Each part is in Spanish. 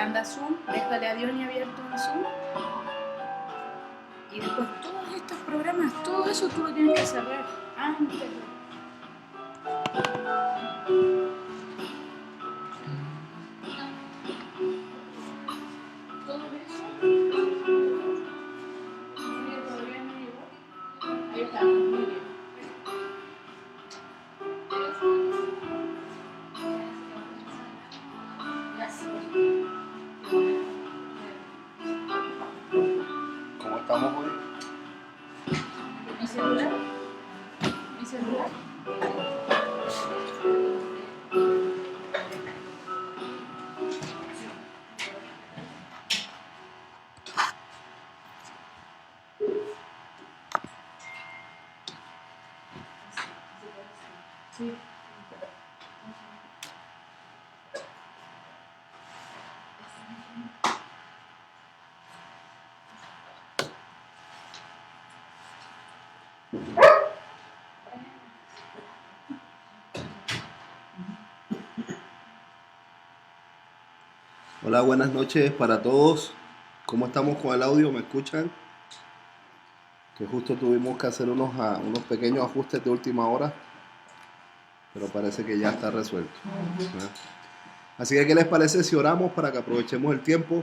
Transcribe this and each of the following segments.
anda Zoom, déjale a Dios y abierto en Zoom. Y después todos estos programas, todo eso tú lo tienes que cerrar antes de... Todo eso, todavía no llegó. Ahí está, muy bien. Gracias. ¿Cómo estamos hoy? ¿Mi celular? ¿Mi celular? Sí. Hola, buenas noches para todos. ¿Cómo estamos con el audio? ¿Me escuchan? Que justo tuvimos que hacer unos pequeños ajustes de última hora, pero parece que ya está resuelto. Así que, ¿qué les parece si oramos para que aprovechemos el tiempo?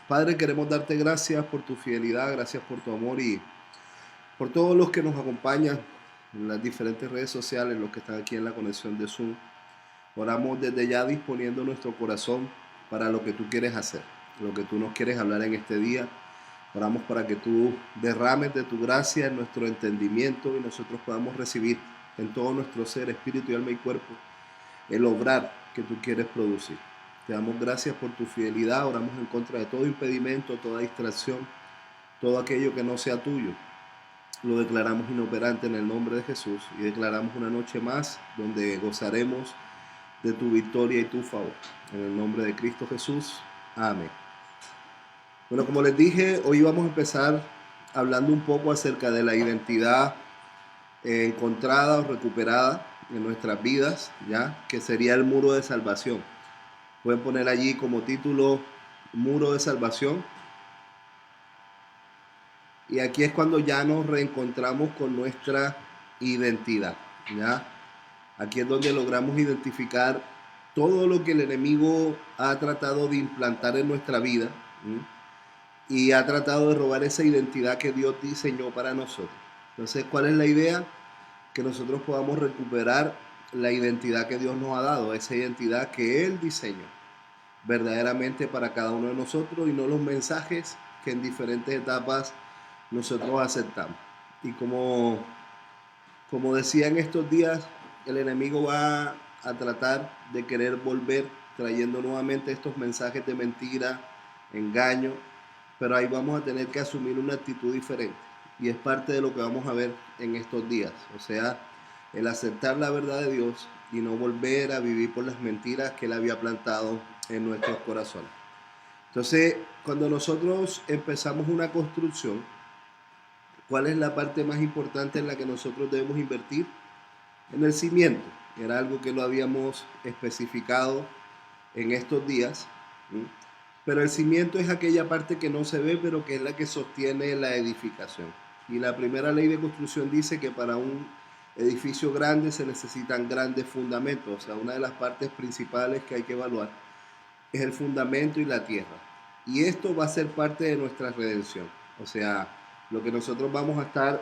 Padre, queremos darte gracias por tu fidelidad, gracias por tu amor y por todos los que nos acompañan en las diferentes redes sociales, los que están aquí en la conexión de Zoom. Oramos desde ya disponiendo nuestro corazón para lo que tú quieres hacer, lo que tú nos quieres hablar en este día. Oramos para que tú derrames de tu gracia en nuestro entendimiento y nosotros podamos recibir en todo nuestro ser, espíritu, alma y cuerpo el obrar que tú quieres producir. Te damos gracias por tu fidelidad. Oramos en contra de todo impedimento, toda distracción, todo aquello que no sea tuyo. Lo declaramos inoperante en el nombre de Jesús y declaramos una noche más donde gozaremos de tu victoria y tu favor. En el nombre de Cristo Jesús. Amén. Bueno, como les dije, hoy vamos a empezar hablando un poco acerca de la identidad encontrada o recuperada en nuestras vidas, ¿ya? Que sería el muro de salvación. Pueden poner allí como título Muro de Salvación. Y aquí es cuando ya nos reencontramos con nuestra identidad, ¿ya? Aquí es donde logramos identificar todo lo que el enemigo ha tratado de implantar en nuestra vida, ¿sí? Y ha tratado de robar esa identidad que Dios diseñó para nosotros. Entonces, ¿cuál es la idea? Que nosotros podamos recuperar la identidad que Dios nos ha dado, esa identidad que Él diseñó verdaderamente para cada uno de nosotros y no los mensajes que en diferentes etapas nosotros aceptamos. Y como decía en estos días, el enemigo va a tratar de querer volver trayendo nuevamente estos mensajes de mentira, engaño, pero ahí vamos a tener que asumir una actitud diferente y es parte de lo que vamos a ver en estos días, o sea, el aceptar la verdad de Dios y no volver a vivir por las mentiras que Él había plantado en nuestros corazones. Entonces, cuando nosotros empezamos una construcción, ¿cuál es la parte más importante en la que nosotros debemos invertir? En el cimiento. Era algo que lo habíamos especificado en estos días, ¿sí? Pero el cimiento es aquella parte que no se ve, pero que es la que sostiene la edificación. Y la primera ley de construcción dice que para un edificio grande se necesitan grandes fundamentos. O sea, una de las partes principales que hay que evaluar es el fundamento y la tierra. Y esto va a ser parte de nuestra redención. O sea, lo que nosotros vamos a estar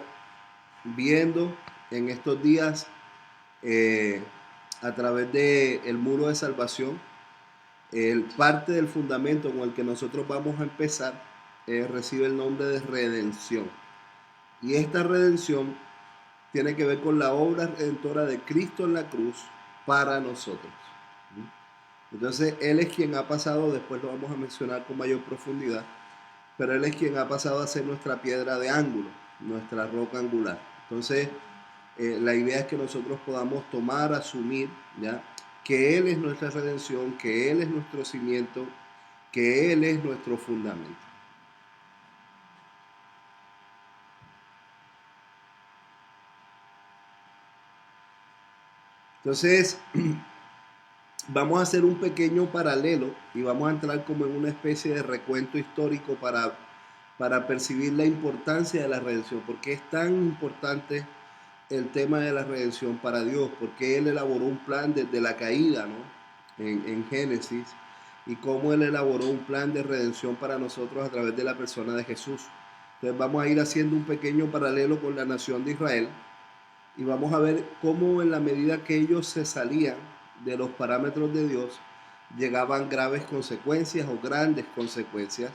viendo en estos días eh, a través del muro de salvación, el parte del fundamento con el que nosotros vamos a empezar recibe el nombre de redención. Y esta redención tiene que ver con la obra redentora de Cristo en la cruz para nosotros. Entonces, Él es quien ha pasado, después lo vamos a mencionar con mayor profundidad, pero Él es quien ha pasado a ser nuestra piedra de ángulo, nuestra roca angular. Entonces, la idea es que nosotros podamos tomar, asumir, ¿ya? Que Él es nuestra redención, que Él es nuestro cimiento, que Él es nuestro fundamento. Entonces, vamos a hacer un pequeño paralelo y vamos a entrar como en una especie de recuento histórico para percibir la importancia de la redención. ¿Por qué es tan importante el tema de la redención para Dios? Porque Él elaboró un plan desde la caída, ¿no? En Génesis, y cómo Él elaboró un plan de redención para nosotros a través de la persona de Jesús. Entonces vamos a ir haciendo un pequeño paralelo con la nación de Israel y vamos a ver cómo en la medida que ellos se salían de los parámetros de Dios, llegaban graves consecuencias o grandes consecuencias,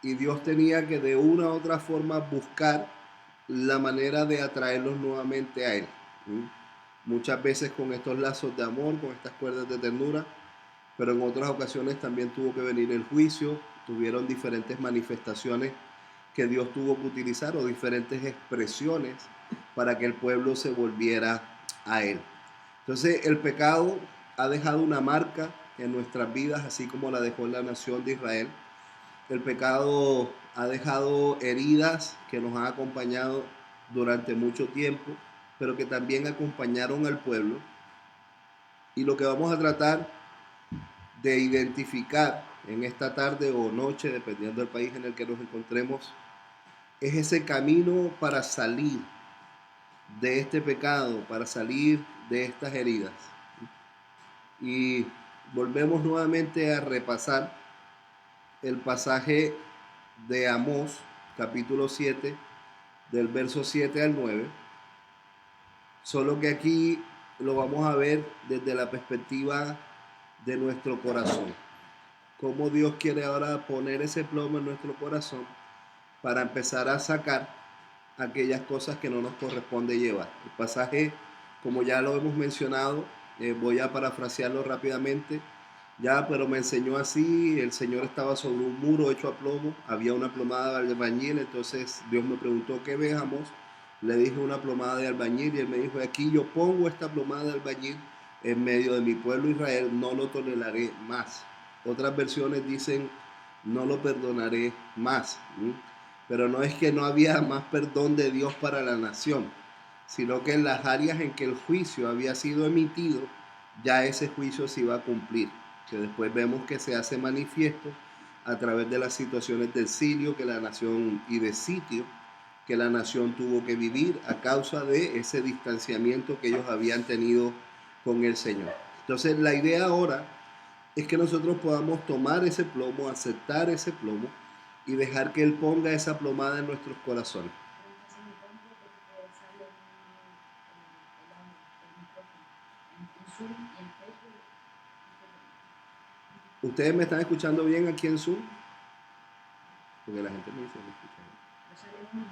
y Dios tenía que de una u otra forma buscar la manera de atraerlos nuevamente a Él. Muchas veces con estos lazos de amor, con estas cuerdas de ternura, pero en otras ocasiones también tuvo que venir el juicio, tuvieron diferentes manifestaciones que Dios tuvo que utilizar o diferentes expresiones para que el pueblo se volviera a Él. Entonces el pecado ha dejado una marca en nuestras vidas, así como la dejó en la nación de Israel. El pecado ha dejado heridas que nos han acompañado durante mucho tiempo, pero que también acompañaron al pueblo. Y lo que vamos a tratar de identificar en esta tarde o noche, dependiendo del país en el que nos encontremos, es ese camino para salir de este pecado, para salir de estas heridas. Y volvemos nuevamente a repasar el pasaje de Amós, capítulo 7, del verso 7 al 9, solo que aquí lo vamos a ver desde la perspectiva de nuestro corazón. Cómo Dios quiere ahora poner ese plomo en nuestro corazón para empezar a sacar aquellas cosas que no nos corresponde llevar. El pasaje, como ya lo hemos mencionado, voy a parafrasearlo rápidamente, pero me enseñó así: el Señor estaba sobre un muro hecho a plomo, había una plomada de albañil, entonces Dios me preguntó: ¿qué ves, Amós? Le dije: una plomada de albañil, y Él me dijo: aquí yo pongo esta plomada de albañil en medio de mi pueblo Israel, no lo toleraré más. Otras versiones dicen: no lo perdonaré más. Pero no es que no había más perdón de Dios para la nación, sino que en las áreas en que el juicio había sido emitido, ya ese juicio se iba a cumplir, que después vemos que se hace manifiesto a través de las situaciones del exilio que la nación y de sitio que la nación tuvo que vivir a causa de ese distanciamiento que ellos habían tenido con el Señor. Entonces la idea ahora es que nosotros podamos tomar ese plomo, aceptar ese plomo y dejar que Él ponga esa plomada en nuestros corazones. ¿Ustedes me están escuchando bien aquí en Zoom? Porque la gente me dice que me escucha bien.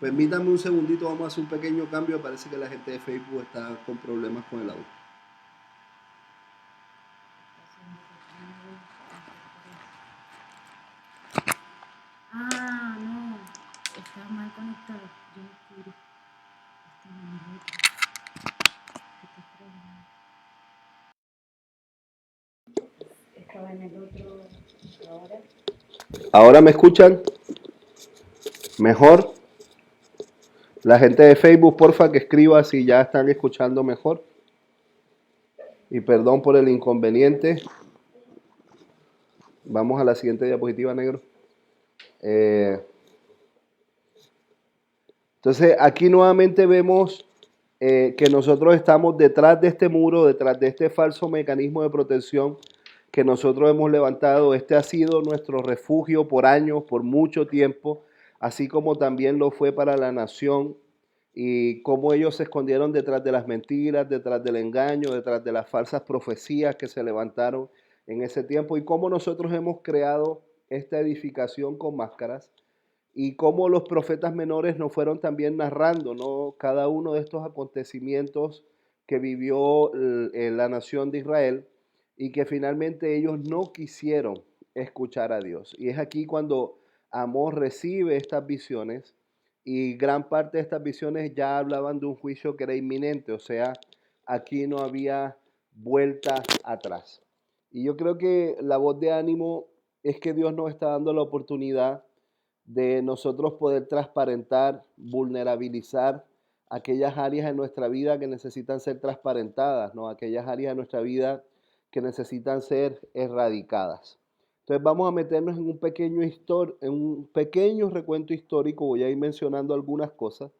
Permítanme un segundito, vamos a hacer un pequeño cambio. Parece que la gente de Facebook está con problemas con el audio. Ah, no, está mal conectado. Yo descubrí. Estaba en el otro ahora. ¿Ahora me escuchan mejor? La gente de Facebook, porfa, que escriba si ya están escuchando mejor. Y perdón por el inconveniente. Vamos a la siguiente diapositiva, negro. Entonces, aquí nuevamente vemos que nosotros estamos detrás de este muro, detrás de este falso mecanismo de protección que nosotros hemos levantado. Este ha sido nuestro refugio por años, por mucho tiempo, así como también lo fue para la nación, y cómo ellos se escondieron detrás de las mentiras, detrás del engaño, detrás de las falsas profecías que se levantaron en ese tiempo, y cómo nosotros hemos creado esta edificación con máscaras, y cómo los profetas menores nos fueron también narrando, ¿no?, cada uno de estos acontecimientos que vivió la nación de Israel, y que finalmente ellos no quisieron escuchar a Dios. Y es aquí cuando Amós recibe estas visiones, y gran parte de estas visiones ya hablaban de un juicio que era inminente, o sea, aquí no había vuelta atrás. Y yo creo que la voz de ánimo es que Dios nos está dando la oportunidad de nosotros poder transparentar, vulnerabilizar aquellas áreas de nuestra vida que necesitan ser transparentadas, ¿no? Aquellas áreas de nuestra vida que necesitan ser erradicadas. Entonces vamos a meternos en un pequeño recuento histórico, voy a ir mencionando algunas cosas,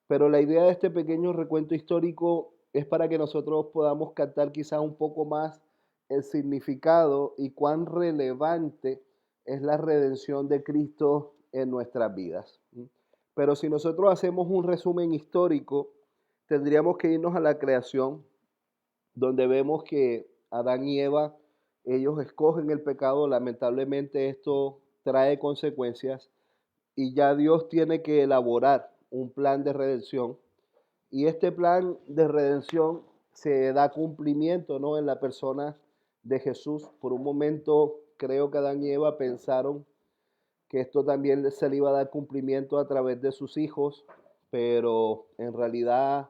pero la idea de este pequeño recuento histórico es para que nosotros podamos captar quizás un poco más el significado y cuán relevante es la redención de Cristo en nuestras vidas. Pero si nosotros hacemos un resumen histórico, tendríamos que irnos a la creación, donde vemos que Adán y Eva, ellos escogen el pecado, lamentablemente esto trae consecuencias y ya Dios tiene que elaborar un plan de redención y este plan de redención se da cumplimiento, ¿no? En la persona de Jesús. Por un momento creo que Adán y Eva pensaron que esto también se le iba a dar cumplimiento a través de sus hijos, pero en realidad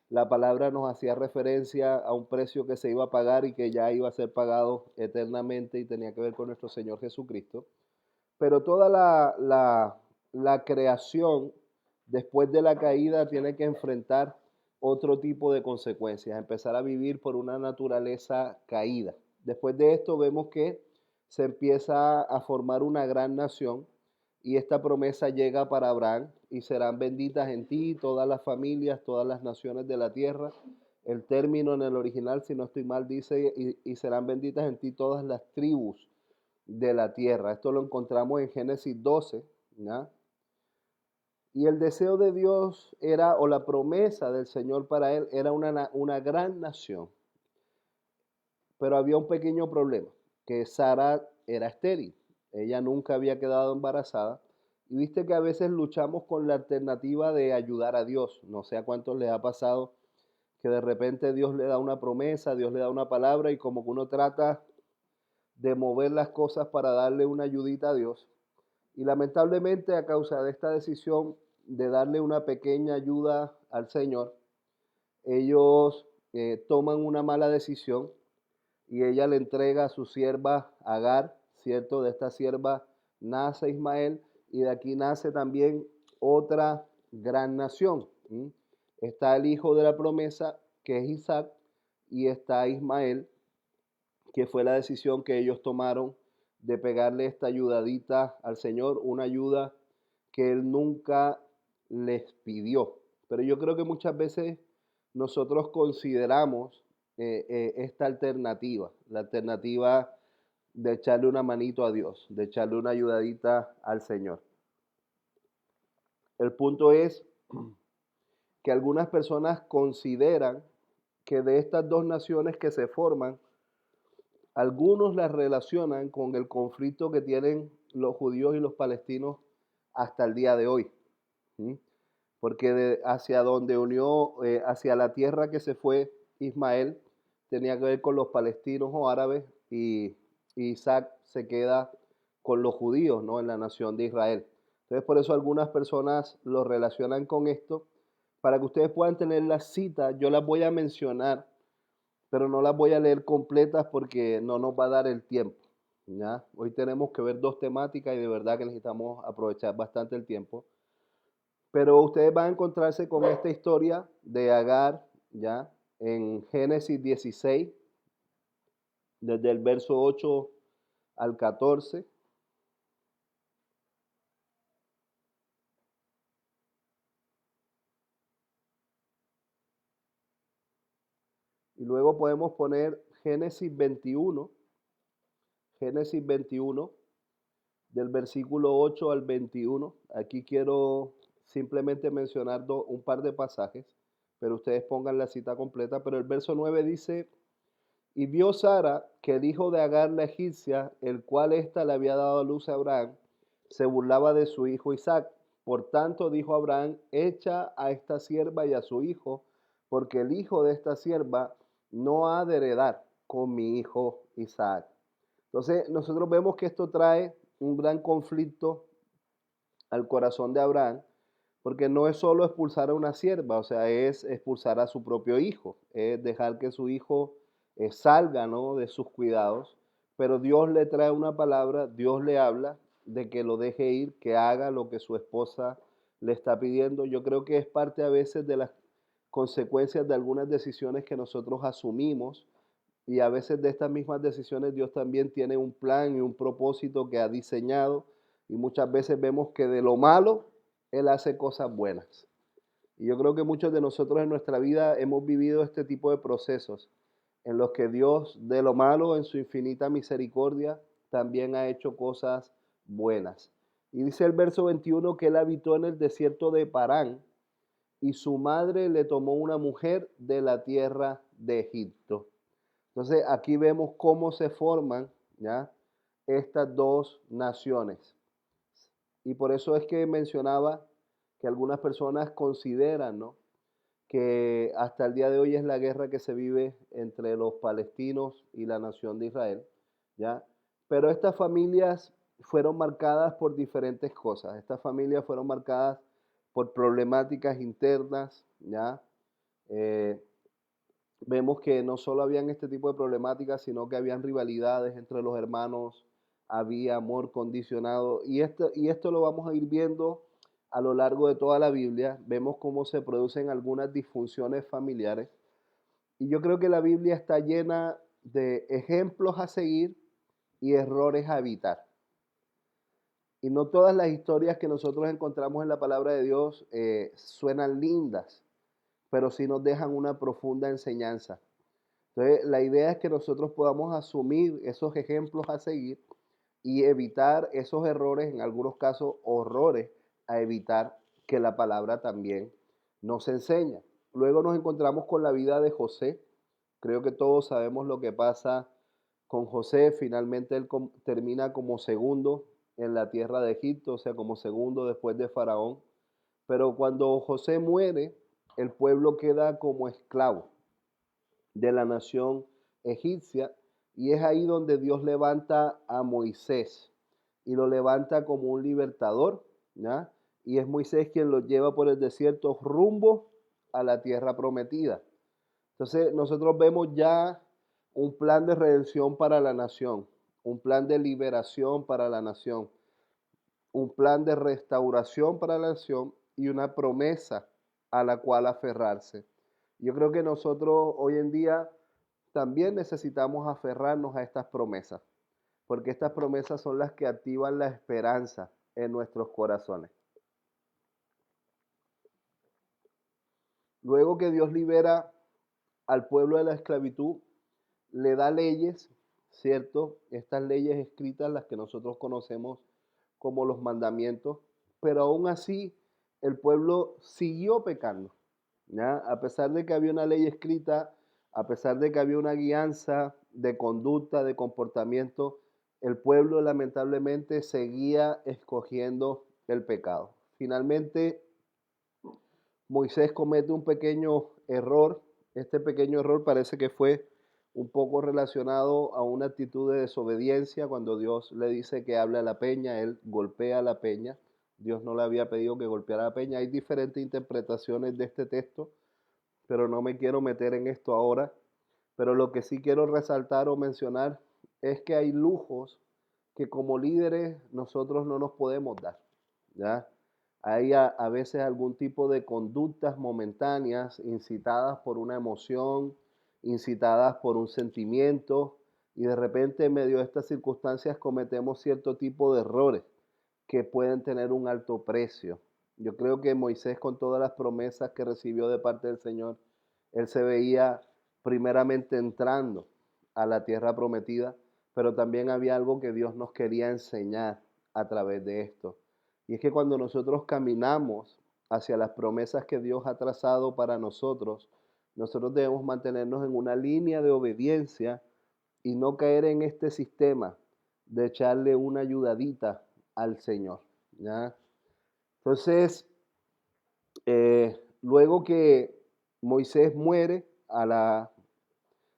la palabra nos hacía referencia a un precio que se iba a pagar y que ya iba a ser pagado eternamente y tenía que ver con nuestro Señor Jesucristo. Pero toda la creación después de la caída tiene que enfrentar otro tipo de consecuencias, empezar a vivir por una naturaleza caída. Después de esto vemos que se empieza a formar una gran nación y esta promesa llega para Abraham y serán benditas en ti todas las familias, todas las naciones de la tierra. El término en el original, si no estoy mal, dice y serán benditas en ti todas las tribus de la tierra. Esto lo encontramos en Génesis 12, ¿ya? Y el deseo de Dios era, o la promesa del Señor para él, era una gran nación. Pero había un pequeño problema, que Sara era estéril. Ella nunca había quedado embarazada. Y viste que a veces luchamos con la alternativa de ayudar a Dios. No sé a cuántos les ha pasado que de repente Dios le da una promesa, Dios le da una palabra y como que uno trata de mover las cosas para darle una ayudita a Dios. Y lamentablemente a causa de esta decisión de darle una pequeña ayuda al Señor, ellos toman una mala decisión y ella le entrega a su sierva Agar, ¿cierto? De esta sierva nace Ismael y de aquí nace también otra gran nación. Está el hijo de la promesa, que es Isaac, y está Ismael, que fue la decisión que ellos tomaron de pegarle esta ayudadita al Señor, una ayuda que Él nunca les pidió. Pero yo creo que muchas veces nosotros consideramos esta alternativa, la alternativa de echarle una manito a Dios, de echarle una ayudadita al Señor. El punto es que algunas personas consideran que de estas dos naciones que se forman, algunos las relacionan con el conflicto que tienen los judíos y los palestinos hasta el día de hoy. ¿Sí? Porque hacia donde unió, hacia la tierra que se fue Ismael, tenía que ver con los palestinos o árabes y Isaac se queda con los judíos, ¿no? En la nación de Israel. Entonces por eso algunas personas lo relacionan con esto. Para que ustedes puedan tener la cita, yo las voy a mencionar pero no las voy a leer completas porque no nos va a dar el tiempo. ¿Ya? Hoy tenemos que ver dos temáticas y de verdad que necesitamos aprovechar bastante el tiempo. Pero ustedes van a encontrarse con esta historia de Agar, ¿ya? En Génesis 16, desde el verso 8 al 14. Y luego podemos poner Génesis 21, del versículo 8 al 21. Aquí quiero simplemente mencionar un par de pasajes, pero ustedes pongan la cita completa. Pero el verso 9 dice, y vio Sara que el hijo de Agar la egipcia, el cual ésta le había dado a luz a Abraham, se burlaba de su hijo Isaac. Por tanto dijo Abraham, echa a esta sierva y a su hijo, porque el hijo de esta sierva no ha de heredar con mi hijo Isaac. Entonces nosotros vemos que esto trae un gran conflicto al corazón de Abraham, porque no es solo expulsar a una sierva, o sea, es expulsar a su propio hijo, es dejar que su hijo salga, ¿no? De sus cuidados, pero Dios le trae una palabra, Dios le habla de que lo deje ir, que haga lo que su esposa le está pidiendo. Yo creo que es parte a veces de las consecuencias de algunas decisiones que nosotros asumimos, y a veces de estas mismas decisiones Dios también tiene un plan y un propósito que ha diseñado, y muchas veces vemos que de lo malo Él hace cosas buenas. Y yo creo que muchos de nosotros en nuestra vida hemos vivido este tipo de procesos en los que Dios de lo malo en su infinita misericordia también ha hecho cosas buenas. Y dice el verso 21 que Él habitó en el desierto de Parán y su madre le tomó una mujer de la tierra de Egipto. Entonces aquí vemos cómo se forman, ¿ya?, estas dos naciones. Y por eso es que mencionaba que algunas personas consideran, ¿no?, que hasta el día de hoy es la guerra que se vive entre los palestinos y la nación de Israel, ¿ya? Pero estas familias fueron marcadas por diferentes cosas. Estas familias fueron marcadas por problemáticas internas, ¿ya? Eh, Vemos que no solo habían este tipo de problemáticas, sino que habían rivalidades entre los hermanos, había amor condicionado, y esto lo vamos a ir viendo a lo largo de toda la Biblia. Vemos cómo se producen algunas disfunciones familiares, y yo creo que la Biblia está llena de ejemplos a seguir y errores a evitar. Y no todas las historias que nosotros encontramos en la palabra de Dios suenan lindas, pero sí nos dejan una profunda enseñanza. Entonces, la idea es que nosotros podamos asumir esos ejemplos a seguir y evitar esos errores, en algunos casos horrores, a evitar que la palabra también nos enseña. Luego nos encontramos con la vida de José. Creo que todos sabemos lo que pasa con José. Finalmente él termina como segundo en la tierra de Egipto, o sea, como segundo después de Faraón. Pero cuando José muere, el pueblo queda como esclavo de la nación egipcia, y es ahí donde Dios levanta a Moisés y lo levanta como un libertador, ¿ya? Y es Moisés quien lo lleva por el desierto rumbo a la tierra prometida. Entonces nosotros vemos ya un plan de redención para la nación, un plan de liberación para la nación, un plan de restauración para la nación y una promesa a la cual aferrarse. Yo creo que nosotros hoy en día también necesitamos aferrarnos a estas promesas, porque estas promesas son las que activan la esperanza en nuestros corazones. Luego que Dios libera al pueblo de la esclavitud, le da leyes, ¿cierto? Estas leyes escritas, las que nosotros conocemos como los mandamientos, pero aún así el pueblo siguió pecando, ¿ya? A pesar de que había una ley escrita, a pesar de que había una guianza de conducta, de comportamiento, el pueblo lamentablemente seguía escogiendo el pecado. Finalmente, Moisés comete un pequeño error. Este pequeño error parece que fue un poco relacionado a una actitud de desobediencia. Cuando Dios le dice que hable a la peña, él golpea a la peña. Dios no le había pedido que golpeara a la peña. Hay diferentes interpretaciones de este texto, pero no me quiero meter en esto ahora. Pero lo que sí quiero resaltar o mencionar es que hay lujos que como líderes nosotros no nos podemos dar, ¿ya? Hay a veces algún tipo de conductas momentáneas incitadas por una emoción, incitadas por un sentimiento, y de repente en medio de estas circunstancias cometemos cierto tipo de errores que pueden tener un alto precio. Yo creo que Moisés, con todas las promesas que recibió de parte del Señor, él se veía primeramente entrando a la tierra prometida, pero también había algo que Dios nos quería enseñar a través de esto. Y es que cuando nosotros caminamos hacia las promesas que Dios ha trazado para nosotros, nosotros debemos mantenernos en una línea de obediencia y no caer en este sistema de echarle una ayudadita al Señor, ¿ya? Entonces, luego que Moisés muere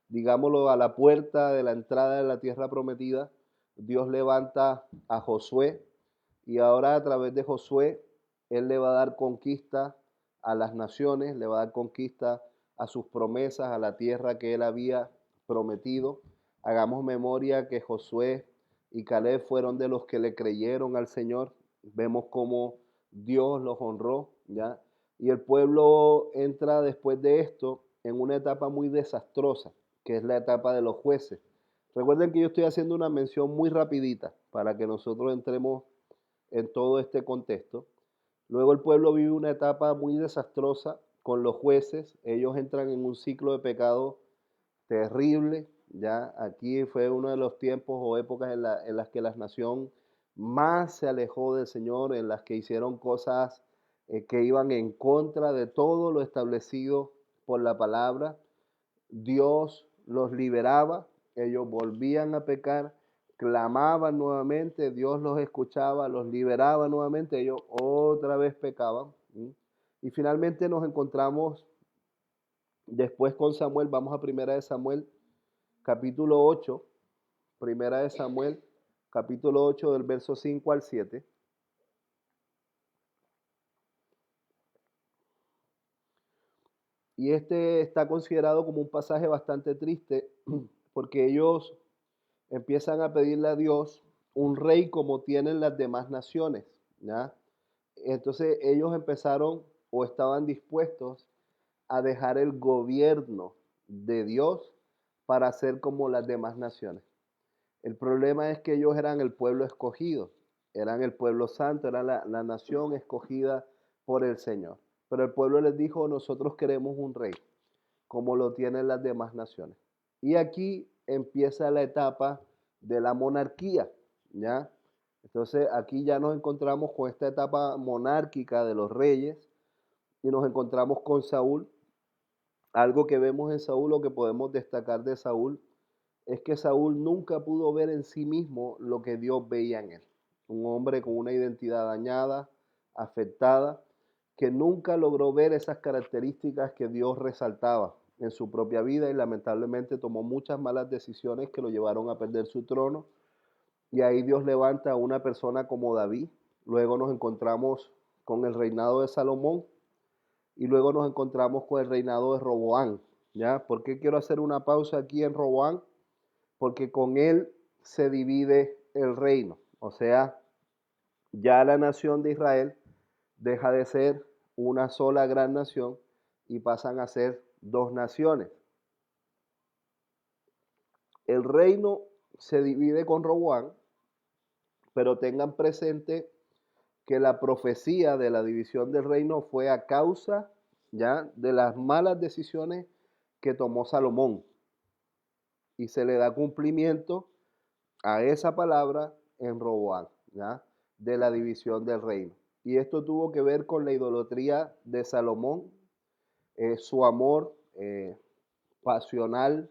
digámoslo, a la puerta de la entrada de la tierra prometida, Dios levanta a Josué, y ahora a través de Josué, él le va a dar conquista a las naciones, le va a dar conquista a sus promesas, a la tierra que él había prometido. Hagamos memoria que Josué y Caleb fueron de los que le creyeron al Señor. Vemos cómo Dios los honró, ¿ya? Y el pueblo entra después de esto en una etapa muy desastrosa, que es la etapa de los jueces. Recuerden que yo estoy haciendo una mención muy rapidita para que nosotros entremos en todo este contexto. Luego el pueblo vive una etapa muy desastrosa con los jueces. Ellos entran en un ciclo de pecado terrible. Ya aquí fue uno de los tiempos o épocas en las que la nación más se alejó del Señor, en las que hicieron cosas que iban en contra de todo lo establecido por la palabra. Dios los liberaba, ellos volvían a pecar, clamaban nuevamente, Dios los escuchaba, los liberaba nuevamente, ellos otra vez pecaban. ¿Sí? Y finalmente nos encontramos después con Samuel. Vamos a Primera de Samuel, capítulo 8, Primera de Samuel, capítulo 8, del verso 5 al 7. Y este está considerado como un pasaje bastante triste porque ellos empiezan a pedirle a Dios un rey como tienen las demás naciones, ¿ya? Entonces ellos empezaron o estaban dispuestos a dejar el gobierno de Dios para ser como las demás naciones. El problema es que ellos eran el pueblo escogido, eran el pueblo santo, eran la nación escogida por el Señor. Pero el pueblo les dijo, nosotros queremos un rey, como lo tienen las demás naciones. Y aquí empieza la etapa de la monarquía, ¿ya? Entonces aquí ya nos encontramos con esta etapa monárquica de los reyes y nos encontramos con Saúl. Algo que vemos en Saúl o que podemos destacar de Saúl es que Saúl nunca pudo ver en sí mismo lo que Dios veía en él. Un hombre con una identidad dañada, afectada, que nunca logró ver esas características que Dios resaltaba en su propia vida y lamentablemente tomó muchas malas decisiones que lo llevaron a perder su trono. Y ahí Dios levanta a una persona como David. Luego nos encontramos con el reinado de Salomón y luego nos encontramos con el reinado de Roboán. ¿Ya? ¿Por qué quiero hacer una pausa aquí en Roboán? Porque con él se divide el reino. O sea, ya la nación de Israel deja de ser una sola gran nación y pasan a ser dos naciones. El reino se divide con Roboán, pero tengan presente que la profecía de la división del reino fue a causa ya de las malas decisiones que tomó Salomón y se le da cumplimiento a esa palabra en Roboán, ¿ya? De la división del reino. Y esto tuvo que ver con la idolatría de Salomón, su amor pasional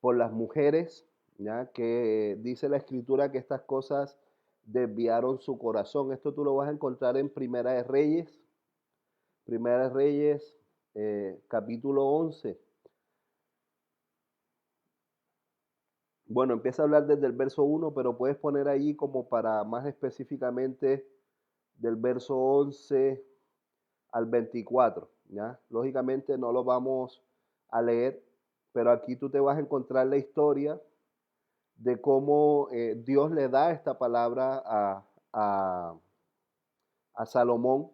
por las mujeres, ¿ya? Que dice la escritura que estas cosas desviaron su corazón. Esto tú lo vas a encontrar en Primera de Reyes, capítulo 11. Bueno, empieza a hablar desde el verso 1, pero puedes poner ahí como para más específicamente del verso 11 al 24, ¿ya? Lógicamente no lo vamos a leer, pero aquí tú te vas a encontrar la historia de cómo Dios le da esta palabra a Salomón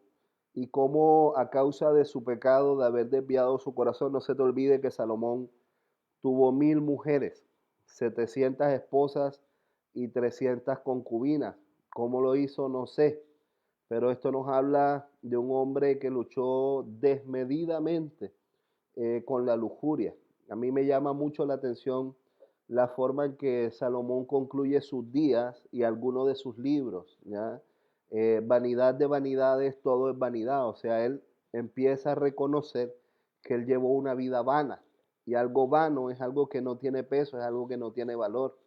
y cómo a causa de su pecado de haber desviado su corazón, no se te olvide que Salomón tuvo 1000 mujeres, 700 esposas y 300 concubinas. ¿Cómo lo hizo? No sé. Pero esto nos habla de un hombre que luchó desmedidamente con la lujuria. A mí me llama mucho la atención la forma en que Salomón concluye sus días y algunos de sus libros, ¿ya? Vanidad de vanidades, todo es vanidad. O sea, él empieza a reconocer que él llevó una vida vana. Y algo vano es algo que no tiene peso, es algo que no tiene valor.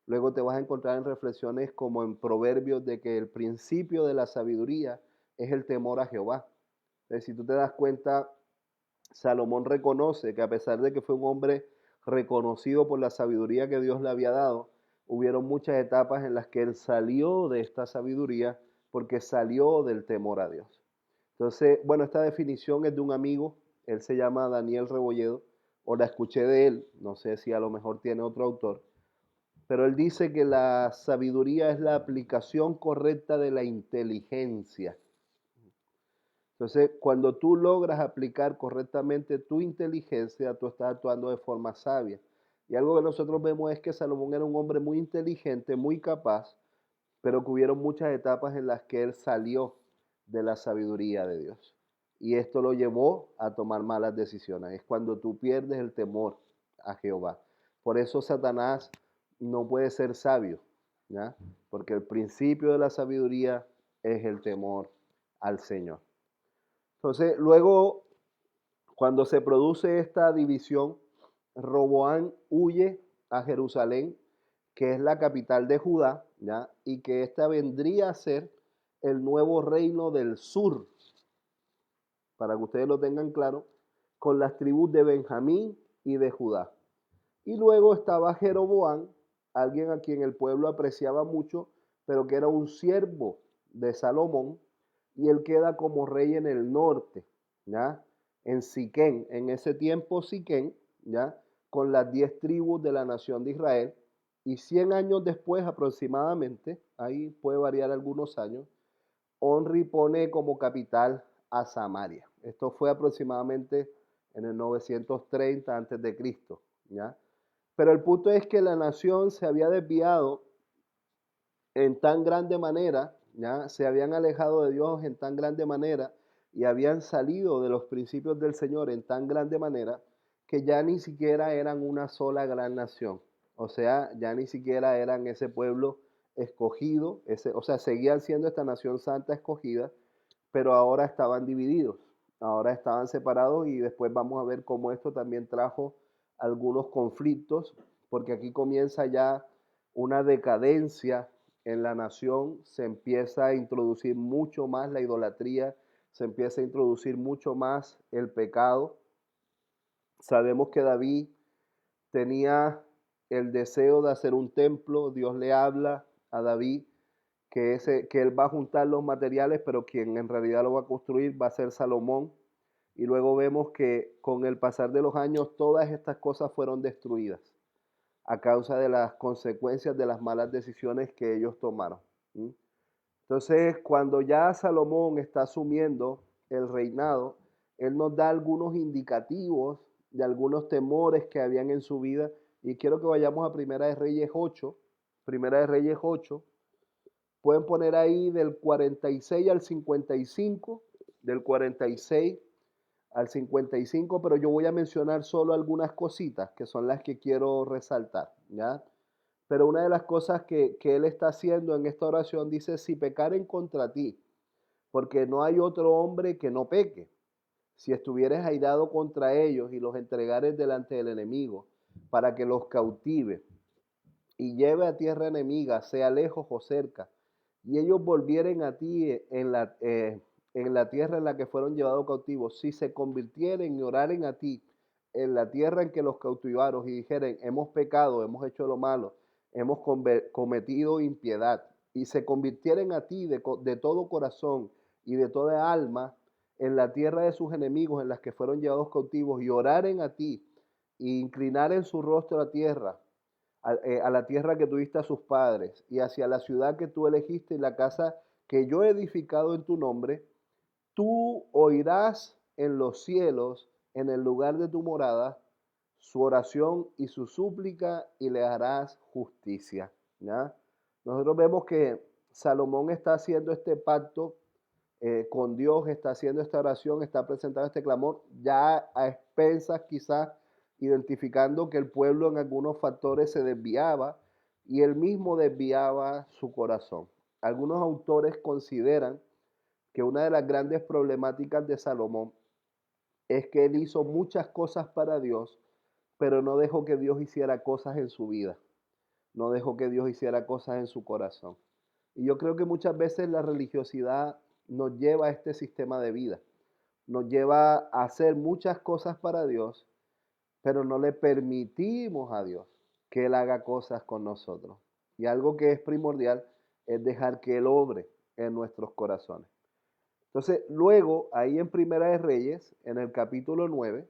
Luego te vas a encontrar en reflexiones como en Proverbios de que el principio de la sabiduría es el temor a Jehová. Entonces, si tú te das cuenta, Salomón reconoce que a pesar de que fue un hombre reconocido por la sabiduría que Dios le había dado, hubieron muchas etapas en las que él salió de esta sabiduría porque salió del temor a Dios. Entonces, bueno, esta definición es de un amigo, él se llama Daniel Rebolledo, o la escuché de él, no sé si a lo mejor tiene otro autor, pero él dice que la sabiduría es la aplicación correcta de la inteligencia, Entonces, cuando tú logras aplicar correctamente tu inteligencia, tú estás actuando de forma sabia. Y algo que nosotros vemos es que Salomón era un hombre muy inteligente, muy capaz, pero que hubieron muchas etapas en las que él salió de la sabiduría de Dios. Y esto lo llevó a tomar malas decisiones. Es cuando tú pierdes el temor a Jehová. Por eso Satanás no puede ser sabio, ¿ya? Porque el principio de la sabiduría es el temor al Señor. Entonces, luego, cuando se produce esta división, Roboán huye a Jerusalén, que es la capital de Judá, ¿ya? Y que esta vendría a ser el nuevo reino del sur, para que ustedes lo tengan claro, con las tribus de Benjamín y de Judá. Y luego estaba Jeroboán, alguien a quien el pueblo apreciaba mucho, pero que era un siervo de Salomón, y él queda como rey en el norte, ¿ya? En Siquén, en ese tiempo Siquén, ¿ya? Con las 10 tribus de la nación de Israel, y 100 años después aproximadamente, ahí puede variar algunos años, Onri pone como capital a Samaria. Esto fue aproximadamente en el 930 antes de Cristo, ¿ya? Pero el punto es que la nación se había desviado en tan grande manera, ¿ya? Se habían alejado de Dios en tan grande manera y habían salido de los principios del Señor en tan grande manera que ya ni siquiera eran una sola gran nación. O sea, ya ni siquiera eran ese pueblo escogido, o sea, seguían siendo esta nación santa escogida, pero ahora estaban divididos, ahora estaban separados y después vamos a ver cómo esto también trajo algunos conflictos, porque aquí comienza ya una decadencia en la nación, se empieza a introducir mucho más la idolatría, se empieza a introducir mucho más el pecado. Sabemos que David tenía el deseo de hacer un templo, Dios le habla a David que él va a juntar los materiales, pero quien en realidad lo va a construir va a ser Salomón. Y luego vemos que con el pasar de los años todas estas cosas fueron destruidas a causa de las consecuencias de las malas decisiones que ellos tomaron. ¿Sí? Entonces, cuando ya Salomón está asumiendo el reinado, él nos da algunos indicativos de algunos temores que habían en su vida. Y quiero que vayamos a Primera de Reyes 8. Primera de Reyes 8. Pueden poner ahí del 46 al 55, del 46 al 55, pero yo voy a mencionar solo algunas cositas que son las que quiero resaltar, ¿ya? Pero una de las cosas que él está haciendo en esta oración dice, si pecaren contra ti, porque no hay otro hombre que no peque, si estuvieres airado contra ellos y los entregares delante del enemigo, para que los cautive y lleve a tierra enemiga, sea lejos o cerca, y ellos volvieren a ti en la tierra en la que fueron llevados cautivos, si se convirtieren y oraren a ti en la tierra en que los cautivaron y dijeren, hemos pecado, hemos hecho lo malo, hemos cometido impiedad, y se convirtieren a ti de todo corazón y de toda alma en la tierra de sus enemigos en las que fueron llevados cautivos y oraren a ti e inclinaren su rostro a la tierra, a la tierra que tuviste a sus padres y hacia la ciudad que tú elegiste y la casa que yo he edificado en tu nombre, tú oirás en los cielos, en el lugar de tu morada, su oración y su súplica y le harás justicia. ¿Ya? Nosotros vemos que Salomón está haciendo este pacto con Dios, está haciendo esta oración, está presentando este clamor, ya a expensas quizás identificando que el pueblo en algunos factores se desviaba y él mismo desviaba su corazón. Algunos autores consideran que una de las grandes problemáticas de Salomón es que él hizo muchas cosas para Dios, pero no dejó que Dios hiciera cosas en su vida, no dejó que Dios hiciera cosas en su corazón. Y yo creo que muchas veces la religiosidad nos lleva a este sistema de vida, nos lleva a hacer muchas cosas para Dios, pero no le permitimos a Dios que Él haga cosas con nosotros. Y algo que es primordial es dejar que Él obre en nuestros corazones. Entonces, luego, ahí en Primera de Reyes, en el capítulo 9,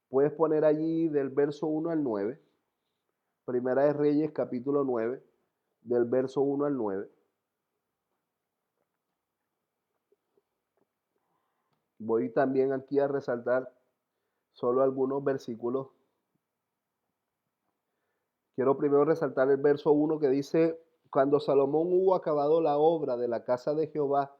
puedes poner allí del verso 1 al 9, Primera de Reyes, capítulo 9, del verso 1 al 9. Voy también aquí a resaltar solo algunos versículos. Quiero primero resaltar el verso 1 que dice, cuando Salomón hubo acabado la obra de la casa de Jehová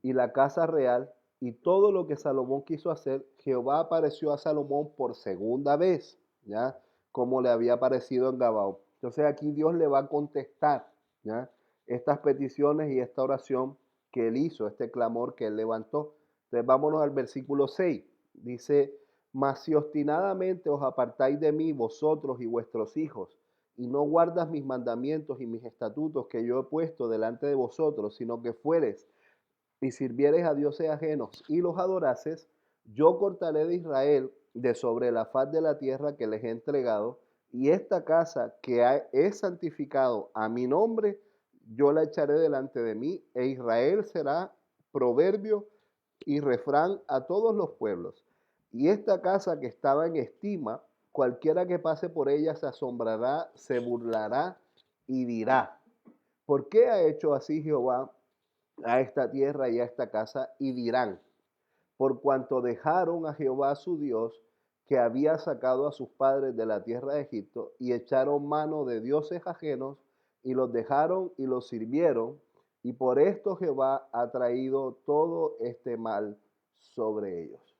y la casa real y todo lo que Salomón quiso hacer, Jehová apareció a Salomón por segunda vez, ¿ya? Como le había aparecido en Gabaón. Entonces aquí Dios le va a contestar, ¿ya? Estas peticiones y esta oración que él hizo, este clamor que él levantó. Entonces vámonos al versículo 6. Dice, mas si obstinadamente os apartáis de mí, vosotros y vuestros hijos, y no guardas mis mandamientos y mis estatutos que yo he puesto delante de vosotros, sino que fueres y sirvieres a dioses ajenos y los adorases, yo cortaré de Israel de sobre la faz de la tierra que les he entregado, y esta casa que he santificado a mi nombre, yo la echaré delante de mí, e Israel será proverbio y refrán a todos los pueblos. Y esta casa que estaba en estima, cualquiera que pase por ella se asombrará, se burlará y dirá, ¿por qué ha hecho así Jehová a esta tierra y a esta casa? Y dirán, por cuanto dejaron a Jehová su Dios, que había sacado a sus padres de la tierra de Egipto, y echaron mano de dioses ajenos, y los dejaron y los sirvieron, y por esto Jehová ha traído todo este mal sobre ellos.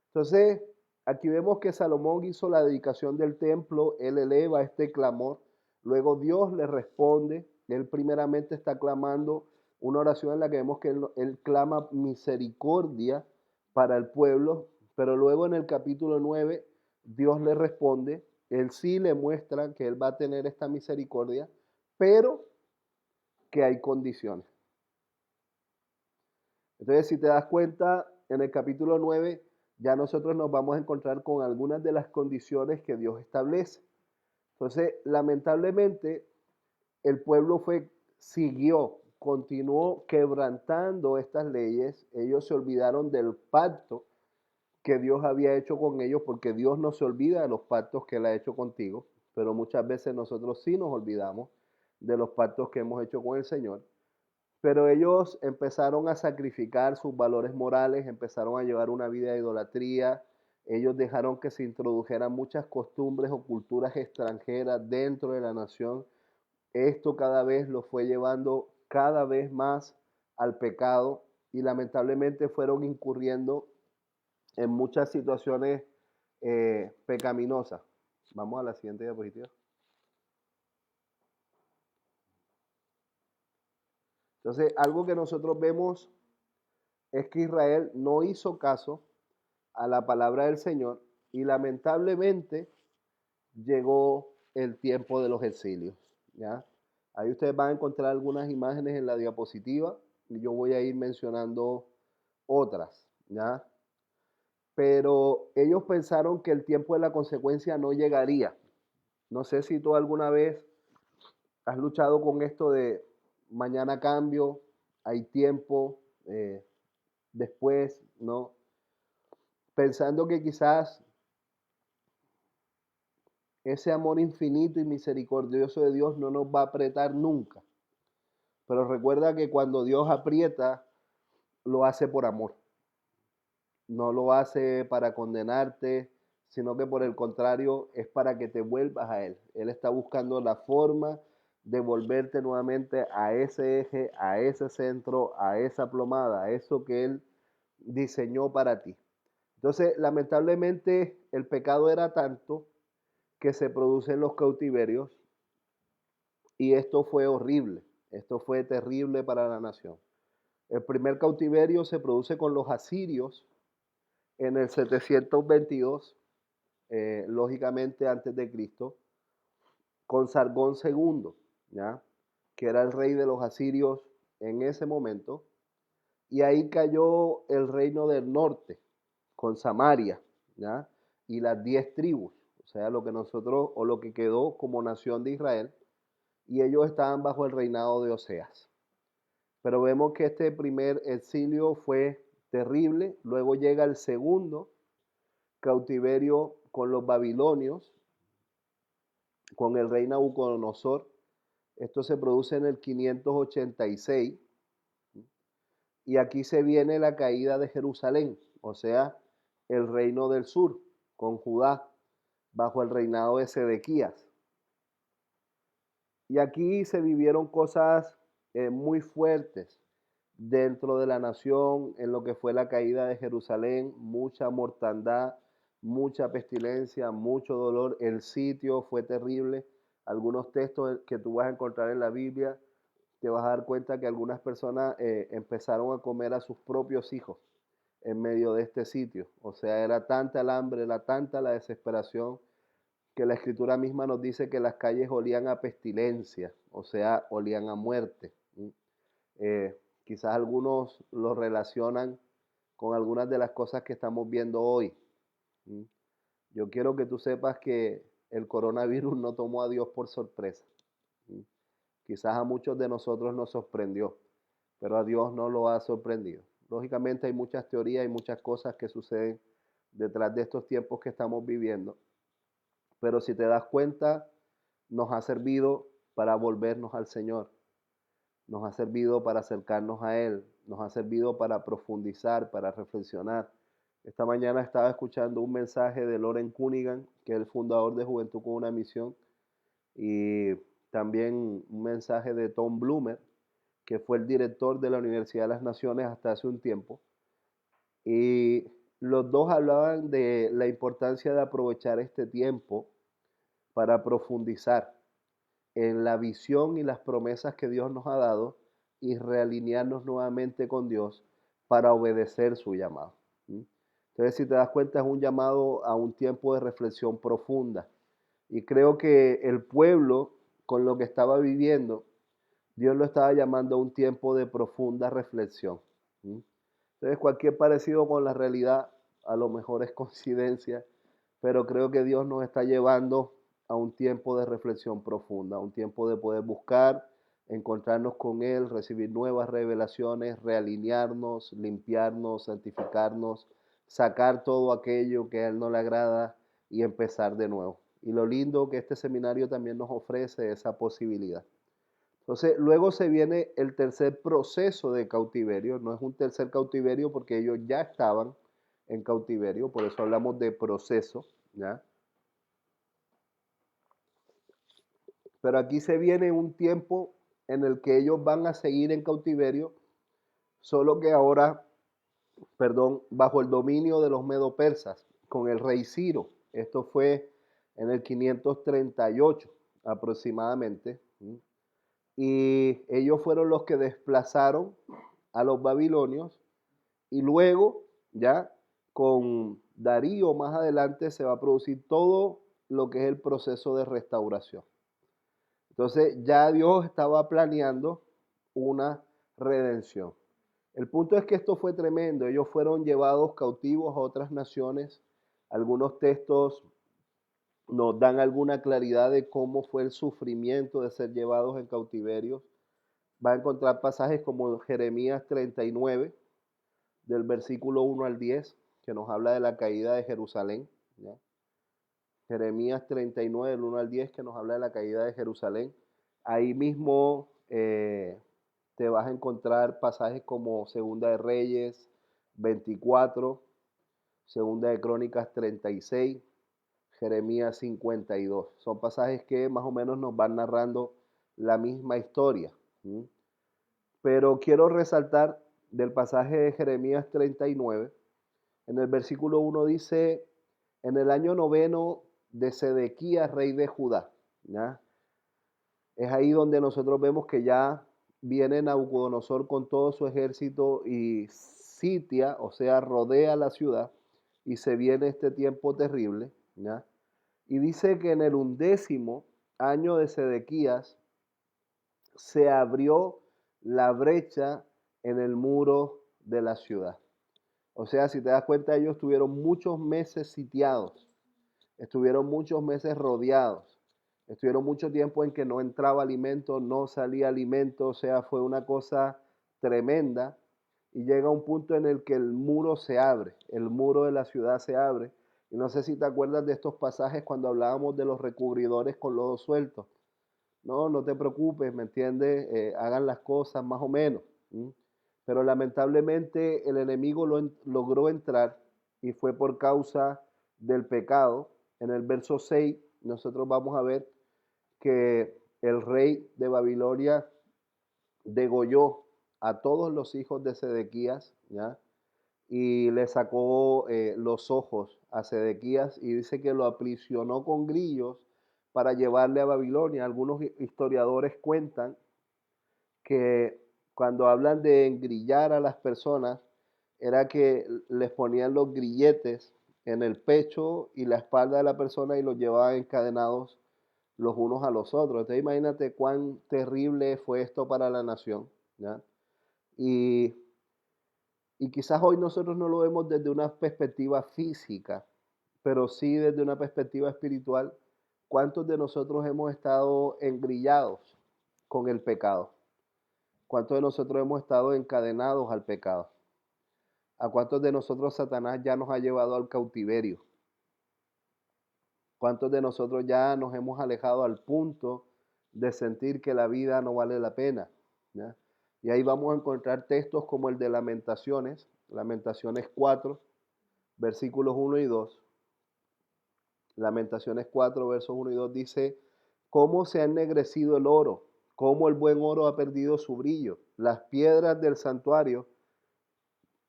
Entonces, aquí vemos que Salomón hizo la dedicación del templo, él eleva este clamor, luego Dios le responde, él primeramente está clamando una oración en la que vemos que él clama misericordia para el pueblo, pero luego en el capítulo 9 Dios le responde, él sí le muestra que él va a tener esta misericordia, pero que hay condiciones. Entonces, si te das cuenta, en el capítulo 9 ya nosotros nos vamos a encontrar con algunas de las condiciones que Dios establece. Entonces, lamentablemente, el pueblo continuó quebrantando estas leyes. Ellos se olvidaron del pacto que Dios había hecho con ellos, porque Dios no se olvida de los pactos que Él ha hecho contigo, pero muchas veces nosotros sí nos olvidamos de los pactos que hemos hecho con el Señor. Pero ellos empezaron a sacrificar sus valores morales, empezaron a llevar una vida de idolatría, ellos dejaron que se introdujeran muchas costumbres o culturas extranjeras dentro de la nación. Esto cada vez los fue llevando cada vez más al pecado y lamentablemente fueron incurriendo en muchas situaciones pecaminosas. Vamos a la siguiente diapositiva. Entonces, algo que nosotros vemos es que Israel no hizo caso a la palabra del Señor y lamentablemente llegó el tiempo de los exilios, ¿ya? Ahí ustedes van a encontrar algunas imágenes en la diapositiva y yo voy a ir mencionando otras, ¿ya? Pero ellos pensaron que el tiempo de la consecuencia no llegaría. No sé si tú alguna vez has luchado con esto de mañana cambio, hay tiempo, después, ¿no? Pensando que quizás ese amor infinito y misericordioso de Dios no nos va a apretar nunca. Pero recuerda que cuando Dios aprieta, lo hace por amor. No lo hace para condenarte, sino que por el contrario es para que te vuelvas a Él. Él está buscando la forma de volverte nuevamente a ese eje, a ese centro, a esa plomada, a eso que Él diseñó para ti. Entonces, lamentablemente, el pecado era tanto que se producen los cautiverios y esto fue horrible, esto fue terrible para la nación. El primer cautiverio se produce con los asirios en el 722, lógicamente antes de Cristo, con Sargón II, ¿ya? Que era el rey de los asirios en ese momento, y ahí cayó el reino del norte, con Samaria, ¿ya? Y las 10 tribus, o sea, lo que nosotros, o lo que quedó como nación de Israel, y ellos estaban bajo el reinado de Oseas. Pero vemos que este primer exilio fue terrible, luego llega el segundo cautiverio con los babilonios, con el rey Nabucodonosor. Esto se produce en el 586 y aquí se viene la caída de Jerusalén. o sea, el reino del sur, con Judá, bajo el reinado de Sedequías. Y aquí se vivieron cosas muy fuertes dentro de la nación, en lo que fue la caída de Jerusalén, mucha mortandad, mucha pestilencia, mucho dolor. El sitio fue terrible. Algunos textos que tú vas a encontrar en la Biblia, te vas a dar cuenta que algunas personas empezaron a comer a sus propios hijos en medio de este sitio. O sea, era tanta el hambre, era tanta la desesperación, que la escritura misma nos dice que las calles olían a pestilencia, o sea, olían a muerte. Quizás algunos lo relacionan con algunas de las cosas que estamos viendo hoy. Yo quiero que tú sepas que el coronavirus no tomó a Dios por sorpresa. Quizás a muchos de nosotros nos sorprendió, pero a Dios no lo ha sorprendido. Lógicamente hay muchas teorías y muchas cosas que suceden detrás de estos tiempos que estamos viviendo, pero si te das cuenta, nos ha servido para volvernos al Señor, nos ha servido para acercarnos a Él, nos ha servido para profundizar, para reflexionar. Esta mañana estaba escuchando un mensaje de Loren Cunningham, que es el fundador de Juventud con una Misión, y también un mensaje de Tom Bloomer, que fue el director de la Universidad de las Naciones hasta hace un tiempo. Y los dos hablaban de la importancia de aprovechar este tiempo para profundizar en la visión y las promesas que Dios nos ha dado y realinearnos nuevamente con Dios para obedecer su llamado. Entonces, si te das cuenta, es un llamado a un tiempo de reflexión profunda. Y creo que el pueblo, con lo que estaba viviendo, Dios lo estaba llamando a un tiempo de profunda reflexión. Entonces, cualquier parecido con la realidad a lo mejor es coincidencia, pero creo que Dios nos está llevando a un tiempo de reflexión profunda, a un tiempo de poder buscar, encontrarnos con Él, recibir nuevas revelaciones, realinearnos, limpiarnos, santificarnos, sacar todo aquello que a Él no le agrada y empezar de nuevo. Y lo lindo que este seminario también nos ofrece esa posibilidad. Entonces, luego se viene el tercer proceso de cautiverio. No es un tercer cautiverio porque ellos ya estaban en cautiverio, por eso hablamos de proceso, ¿ya? Pero aquí se viene un tiempo en el que ellos van a seguir en cautiverio, solo que ahora, bajo el dominio de los medo-persas, con el rey Ciro. Esto fue en el 538 aproximadamente. Y ellos fueron los que desplazaron a los babilonios, y luego ya con Darío más adelante se va a producir todo lo que es el proceso de restauración. Entonces ya Dios estaba planeando una redención. El punto es que esto fue tremendo. Ellos fueron llevados cautivos a otras naciones. Algunos textos nos dan alguna claridad de cómo fue el sufrimiento de ser llevados en cautiverio. Va a encontrar pasajes como Jeremías 39, del versículo 1 al 10, que nos habla de la caída de Jerusalén, ¿ya? Jeremías 39, del 1 al 10, que nos habla de la caída de Jerusalén. Ahí mismo te vas a encontrar pasajes como Segunda de Reyes 24, Segunda de Crónicas 36, Jeremías 52. Son pasajes que más o menos nos van narrando la misma historia. Pero quiero resaltar del pasaje de Jeremías 39, en el versículo 1 dice, en el año 9 de Sedequías, rey de Judá. ¿Ya? Es ahí donde nosotros vemos que ya viene Nabucodonosor con todo su ejército y sitia, o sea, rodea la ciudad, y se viene este tiempo terrible. ¿Ya? Y dice que en el 11º año de Sedequías se abrió la brecha en el muro de la ciudad. O sea, si te das cuenta, ellos estuvieron muchos meses sitiados, estuvieron muchos meses rodeados, estuvieron mucho tiempo en que no entraba alimento, no salía alimento, o sea, fue una cosa tremenda. Y llega un punto en el que el muro se abre, el muro de la ciudad se abre. Y no sé si te acuerdas de estos pasajes cuando hablábamos de los recubridores con lodo suelto. No te preocupes, ¿me entiendes? Hagan las cosas más o menos. pero lamentablemente el enemigo logró entrar y fue por causa del pecado. En el verso 6 nosotros vamos a ver que el rey de Babilonia degolló a todos los hijos de Sedequías, ¿ya? Y le sacó los ojos a Sedequías y dice que lo aprisionó con grillos para llevarle a Babilonia. Algunos historiadores cuentan que cuando hablan de engrillar a las personas, era que les ponían los grilletes en el pecho y la espalda de la persona y los llevaban encadenados los unos a los otros. Entonces imagínate cuán terrible fue esto para la nación, ¿ya? Y, y quizás hoy nosotros no lo vemos desde una perspectiva física, pero sí desde una perspectiva espiritual. ¿Cuántos de nosotros hemos estado engrillados con el pecado? ¿Cuántos de nosotros hemos estado encadenados al pecado? ¿A cuántos de nosotros Satanás ya nos ha llevado al cautiverio? ¿Cuántos de nosotros ya nos hemos alejado al punto de sentir que la vida no vale la pena? ¿Ya? Y ahí vamos a encontrar textos como el de Lamentaciones, Lamentaciones 4, versículos 1 y 2. Lamentaciones 4, versos 1 y 2 dice, ¿cómo se ha ennegrecido el oro? ¿Cómo el buen oro ha perdido su brillo? Las piedras del santuario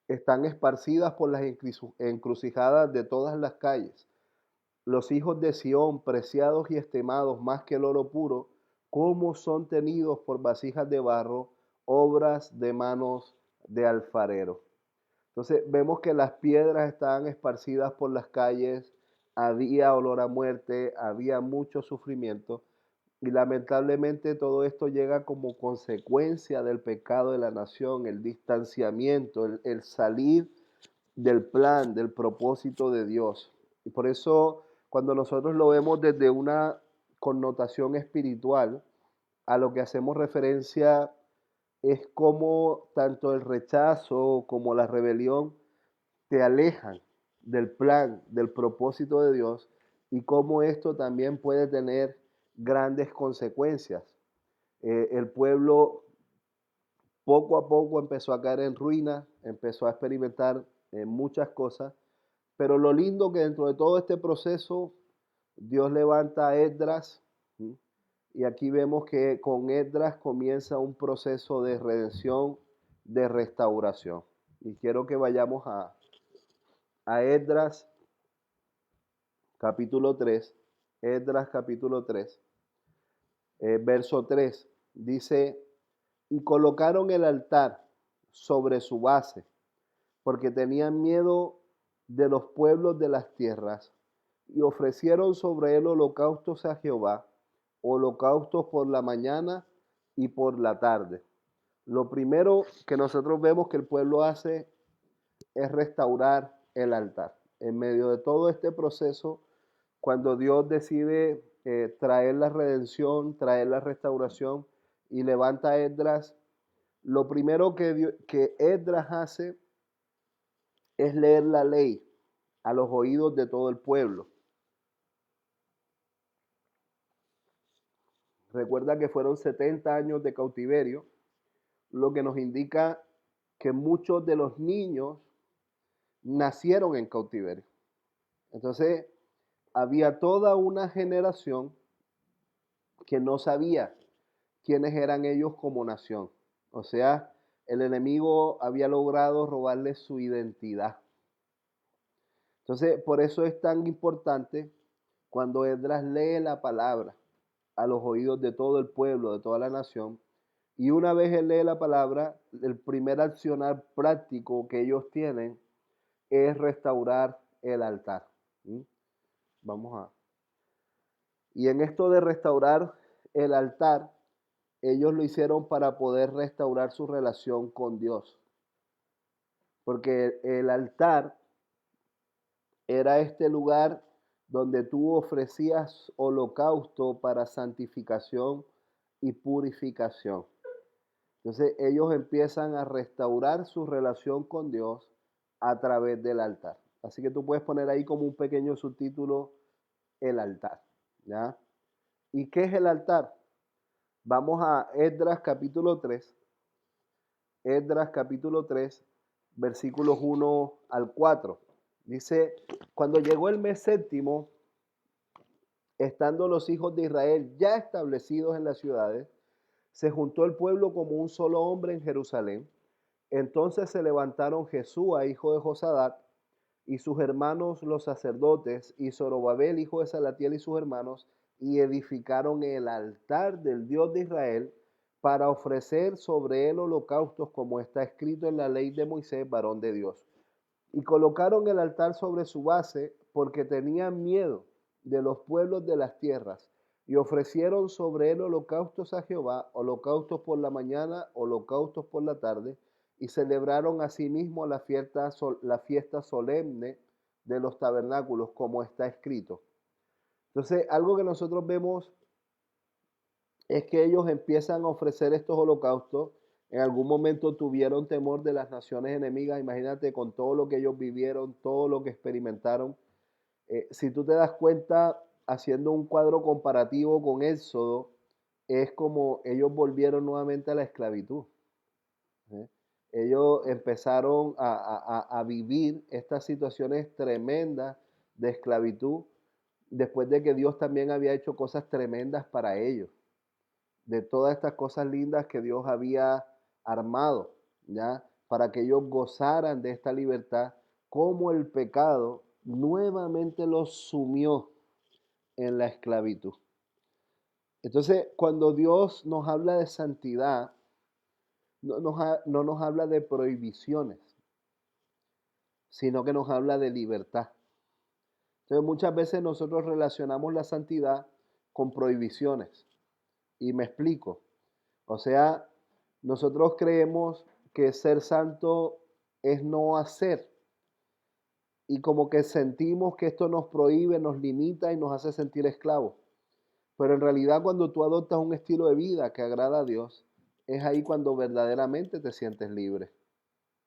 están esparcidas por las encrucijadas de todas las calles. Los hijos de Sión, preciados y estimados más que el oro puro, cómo son tenidos por vasijas de barro, obras de manos de alfarero. Entonces vemos que las piedras estaban esparcidas por las calles, había olor a muerte, había mucho sufrimiento y lamentablemente todo esto llega como consecuencia del pecado de la nación, el distanciamiento, el salir del plan, del propósito de Dios. Y por eso cuando nosotros lo vemos desde una connotación espiritual, a lo que hacemos referencia es como tanto el rechazo como la rebelión te alejan del plan, del propósito de Dios y cómo esto también puede tener grandes consecuencias. El pueblo poco a poco empezó a caer en ruina, empezó a experimentar muchas cosas, pero lo lindo que dentro de todo este proceso Dios levanta a Esdras, ¿sí? Y aquí vemos que con Esdras comienza un proceso de redención, de restauración. Y quiero que vayamos a Esdras capítulo 3, Esdras capítulo 3, verso 3, dice, y colocaron el altar sobre su base, porque tenían miedo de los pueblos de las tierras, y ofrecieron sobre él holocaustos a Jehová, holocaustos por la mañana y por la tarde. Lo primero que nosotros vemos que el pueblo hace es restaurar el altar. En medio de todo este proceso, cuando Dios decide traer la redención, traer la restauración y levanta a Esdras, lo primero que Esdras hace es leer la ley a los oídos de todo el pueblo. Recuerda que fueron 70 años de cautiverio, lo que nos indica que muchos de los niños nacieron en cautiverio. Entonces, había toda una generación que no sabía quiénes eran ellos como nación. O sea, el enemigo había logrado robarles su identidad. Entonces, por eso es tan importante cuando Esdras lee la palabra a los oídos de todo el pueblo, de toda la nación, y una vez él lee la palabra, el primer accionar práctico que ellos tienen es restaurar el altar. ¿Mm? Vamos a... Y en esto de restaurar el altar, ellos lo hicieron para poder restaurar su relación con Dios. Porque el altar era este lugar donde tú ofrecías holocausto para santificación y purificación. Entonces ellos empiezan a restaurar su relación con Dios a través del altar. Así que tú puedes poner ahí como un pequeño subtítulo, el altar, ¿ya? ¿Y qué es el altar? Vamos a Esdras capítulo 3 Esdras capítulo 3, versículos 1 al 4. Dice, cuando llegó el mes séptimo, estando los hijos de Israel ya establecidos en las ciudades, se juntó el pueblo como un solo hombre en Jerusalén. Entonces se levantaron Jesúa, hijo de Josadac, y sus hermanos los sacerdotes, y Zorobabel, hijo de Salatiel, y sus hermanos, y edificaron el altar del Dios de Israel para ofrecer sobre él holocaustos, como está escrito en la ley de Moisés, varón de Dios. Y colocaron el altar sobre su base, porque tenían miedo de los pueblos de las tierras, y ofrecieron sobre él holocaustos a Jehová, holocaustos por la mañana, holocaustos por la tarde, y celebraron asimismo la fiesta solemne de los tabernáculos, como está escrito. Entonces, algo que nosotros vemos es que ellos empiezan a ofrecer estos holocaustos. En algún momento tuvieron temor de las naciones enemigas. Imagínate con todo lo que ellos vivieron, todo lo que experimentaron. Si tú te das cuenta, haciendo un cuadro comparativo con Éxodo, es como ellos volvieron nuevamente a la esclavitud. ¿Eh? Ellos empezaron a vivir estas situaciones tremendas de esclavitud después de que Dios también había hecho cosas tremendas para ellos, de todas estas cosas lindas que Dios había armado, ¿ya? Para que ellos gozaran de esta libertad, como el pecado nuevamente los sumió en la esclavitud. Entonces, cuando Dios nos habla de santidad, no nos habla de prohibiciones, sino que nos habla de libertad. Entonces, muchas veces nosotros relacionamos la santidad con prohibiciones. Y me explico. O sea, nosotros creemos que ser santo es no hacer. Y como que sentimos que esto nos prohíbe, nos limita y nos hace sentir esclavos. Pero en realidad cuando tú adoptas un estilo de vida que agrada a Dios, es ahí cuando verdaderamente te sientes libre.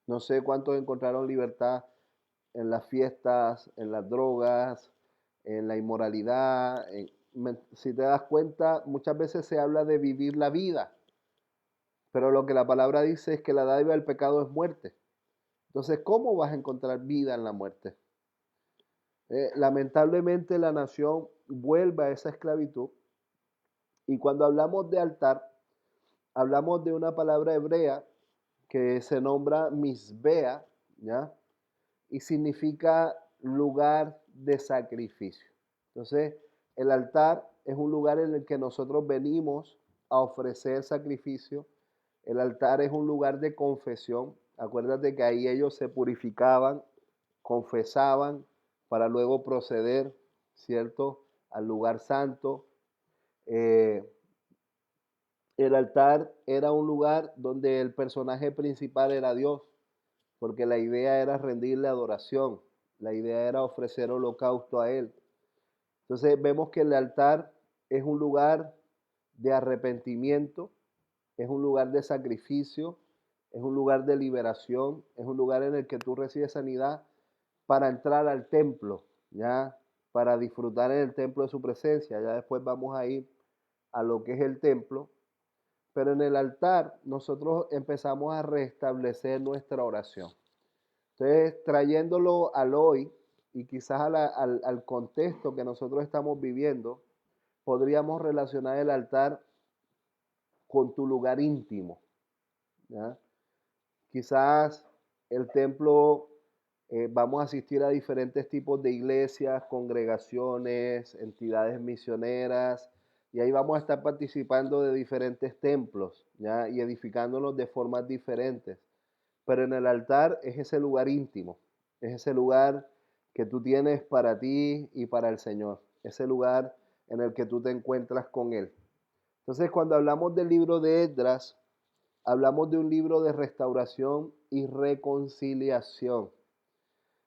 No sé cuántos encontraron libertad en las fiestas, en las drogas, en la inmoralidad. Si te das cuenta, muchas veces se habla de vivir la vida, pero lo que la palabra dice es que la dádiva del pecado es muerte. Entonces, ¿cómo vas a encontrar vida en la muerte? Lamentablemente la nación vuelve a esa esclavitud, y cuando hablamos de altar, hablamos de una palabra hebrea que se nombra misbea, ¿ya? Y significa lugar de sacrificio. Entonces, el altar es un lugar en el que nosotros venimos a ofrecer sacrificio. El altar es un lugar de confesión. Acuérdate que ahí ellos se purificaban, confesaban, para luego proceder, ¿cierto?, al lugar santo. Eh, el altar era un lugar donde el personaje principal era Dios, porque la idea era rendirle adoración, la idea era ofrecer holocausto a Él. Entonces vemos que el altar es un lugar de arrepentimiento, es un lugar de sacrificio, es un lugar de liberación, es un lugar en el que tú recibes sanidad para entrar al templo, ¿ya? Para disfrutar en el templo de su presencia. Ya después vamos a ir a lo que es el templo. Pero en el altar nosotros empezamos a restablecer nuestra oración. Entonces, trayéndolo al hoy y quizás al contexto que nosotros estamos viviendo, podríamos relacionar el altar con tu lugar íntimo, ¿ya? Quizás el templo, vamos a asistir a diferentes tipos de iglesias, congregaciones, entidades misioneras, y ahí vamos a estar participando de diferentes templos, ¿ya? Y edificándonos de formas diferentes. Pero en el altar es ese lugar íntimo, es ese lugar que tú tienes para ti y para el Señor, ese lugar en el que tú te encuentras con Él. Entonces, cuando hablamos del libro de Esdras, hablamos de un libro de restauración y reconciliación.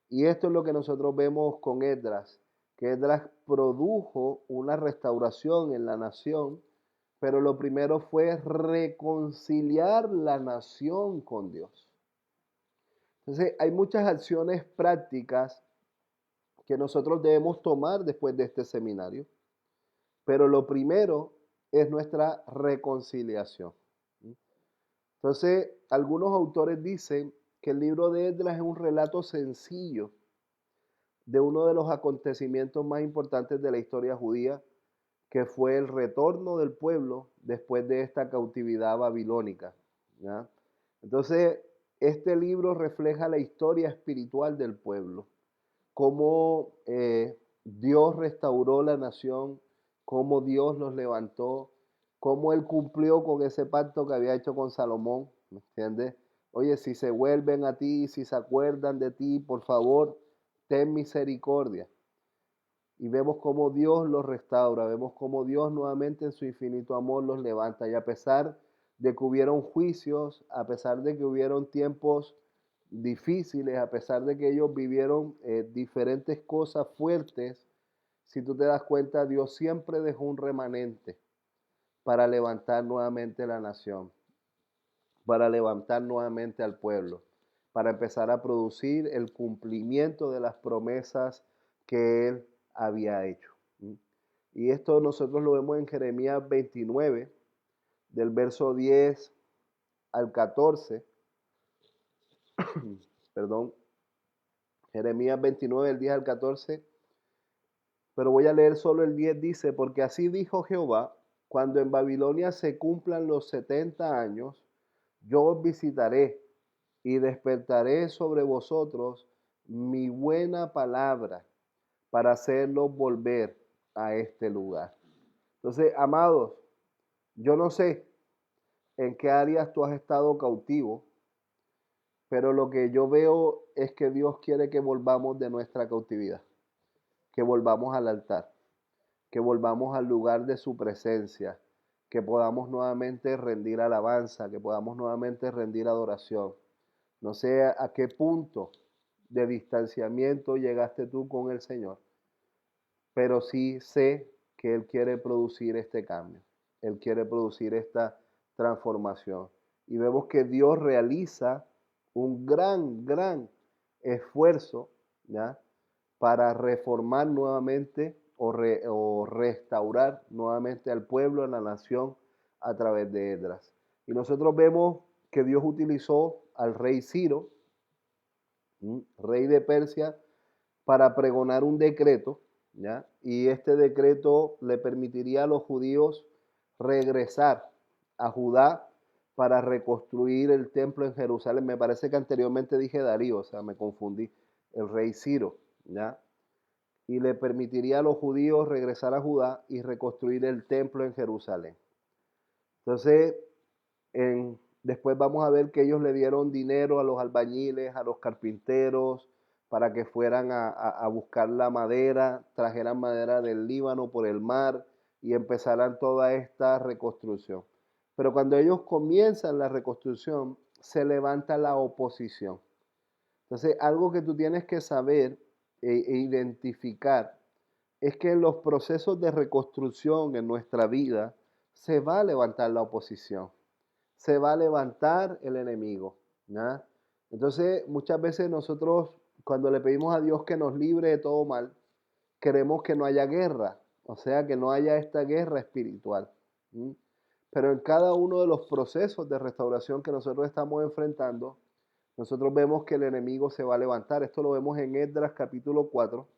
Y esto es lo que nosotros vemos con Esdras, que Esdras produjo una restauración en la nación, pero lo primero fue reconciliar la nación con Dios. Entonces, hay muchas acciones prácticas que nosotros debemos tomar después de este seminario, pero lo primero es nuestra reconciliación. Entonces, algunos autores dicen que el libro de Esdras es un relato sencillo de uno de los acontecimientos más importantes de la historia judía, que fue el retorno del pueblo después de esta cautividad babilónica, ¿ya? Entonces, este libro refleja la historia espiritual del pueblo, cómo Dios restauró la nación, cómo Dios los levantó, cómo Él cumplió con ese pacto que había hecho con Salomón, ¿me entiendes? Oye, si se vuelven a ti, si se acuerdan de ti, por favor, ten misericordia. Y vemos cómo Dios los restaura, vemos cómo Dios nuevamente en su infinito amor los levanta. Y a pesar de que hubieron juicios, a pesar de que hubieron tiempos difíciles, a pesar de que ellos vivieron diferentes cosas fuertes, si tú te das cuenta, Dios siempre dejó un remanente para levantar nuevamente la nación, para levantar nuevamente al pueblo, para empezar a producir el cumplimiento de las promesas que Él había hecho. Y esto nosotros lo vemos en Jeremías 29, del verso 10 al 14, perdón, Jeremías 29, del 10 al 14, pero voy a leer solo el 10, dice, porque así dijo Jehová, cuando en Babilonia se cumplan los 70 años, yo os visitaré y despertaré sobre vosotros mi buena palabra para hacerlos volver a este lugar. Entonces, amados, yo no sé en qué áreas tú has estado cautivo, pero lo que yo veo es que Dios quiere que volvamos de nuestra cautividad, que volvamos al altar, que volvamos al lugar de su presencia, que podamos nuevamente rendir alabanza, que podamos nuevamente rendir adoración. No sé a qué punto de distanciamiento llegaste tú con el Señor, pero sí sé que Él quiere producir este cambio, Él quiere producir esta transformación. Y vemos que Dios realiza un gran esfuerzo, ¿ya?, para reformar nuevamente o restaurar nuevamente al pueblo, a la nación, a través de Esdras. Y nosotros vemos que Dios utilizó al rey Ciro, rey de Persia, para pregonar un decreto, ¿ya? Y este decreto le permitiría a los judíos regresar a Judá para reconstruir el templo en Jerusalén. Me parece que anteriormente dije Darío, o sea, me confundí, el rey Ciro, ¿ya? Y le permitiría a los judíos regresar a Judá y reconstruir el templo en Jerusalén. Entonces, después vamos a ver que ellos le dieron dinero a los albañiles, a los carpinteros, para que fueran a buscar la madera, trajeran madera del Líbano por el mar y empezaran toda esta reconstrucción. Pero cuando ellos comienzan la reconstrucción, se levanta la oposición. Entonces, algo que tú tienes que saber e identificar es que en los procesos de reconstrucción en nuestra vida se va a levantar la oposición, se va a levantar el enemigo, ¿ya? Entonces, muchas veces nosotros, cuando le pedimos a Dios que nos libre de todo mal, queremos que no haya guerra, o sea, que no haya esta guerra espiritual. ¿Sí? Pero en cada uno de los procesos de restauración que nosotros estamos enfrentando, nosotros vemos que el enemigo se va a levantar. Esto lo vemos en Esdras capítulo 4,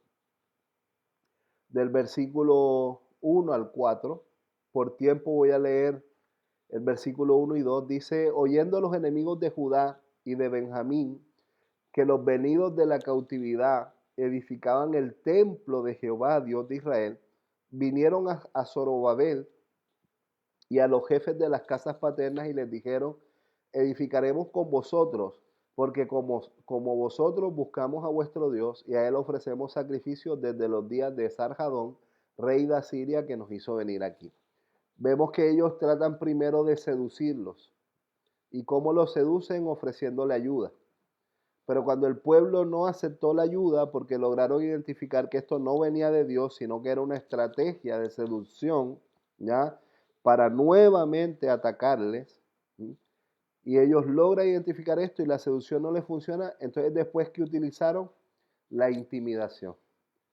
del versículo 1 al 4. Por tiempo voy a leer el versículo 1 y 2. Dice, oyendo los enemigos de Judá y de Benjamín, que los venidos de la cautividad edificaban el templo de Jehová, Dios de Israel, vinieron a Zorobabel y a los jefes de las casas paternas y les dijeron, edificaremos con vosotros, porque como vosotros buscamos a vuestro Dios y a él ofrecemos sacrificios desde los días de Sarjadón, rey de Asiria, que nos hizo venir aquí. Vemos que ellos tratan primero de seducirlos. ¿Y cómo los seducen? Ofreciéndole ayuda. Pero cuando el pueblo no aceptó la ayuda porque lograron identificar que esto no venía de Dios, sino que era una estrategia de seducción, ¿ya?, para nuevamente atacarles, ¿sí?, y ellos logran identificar esto y la seducción no les funciona, entonces después que utilizaron la intimidación,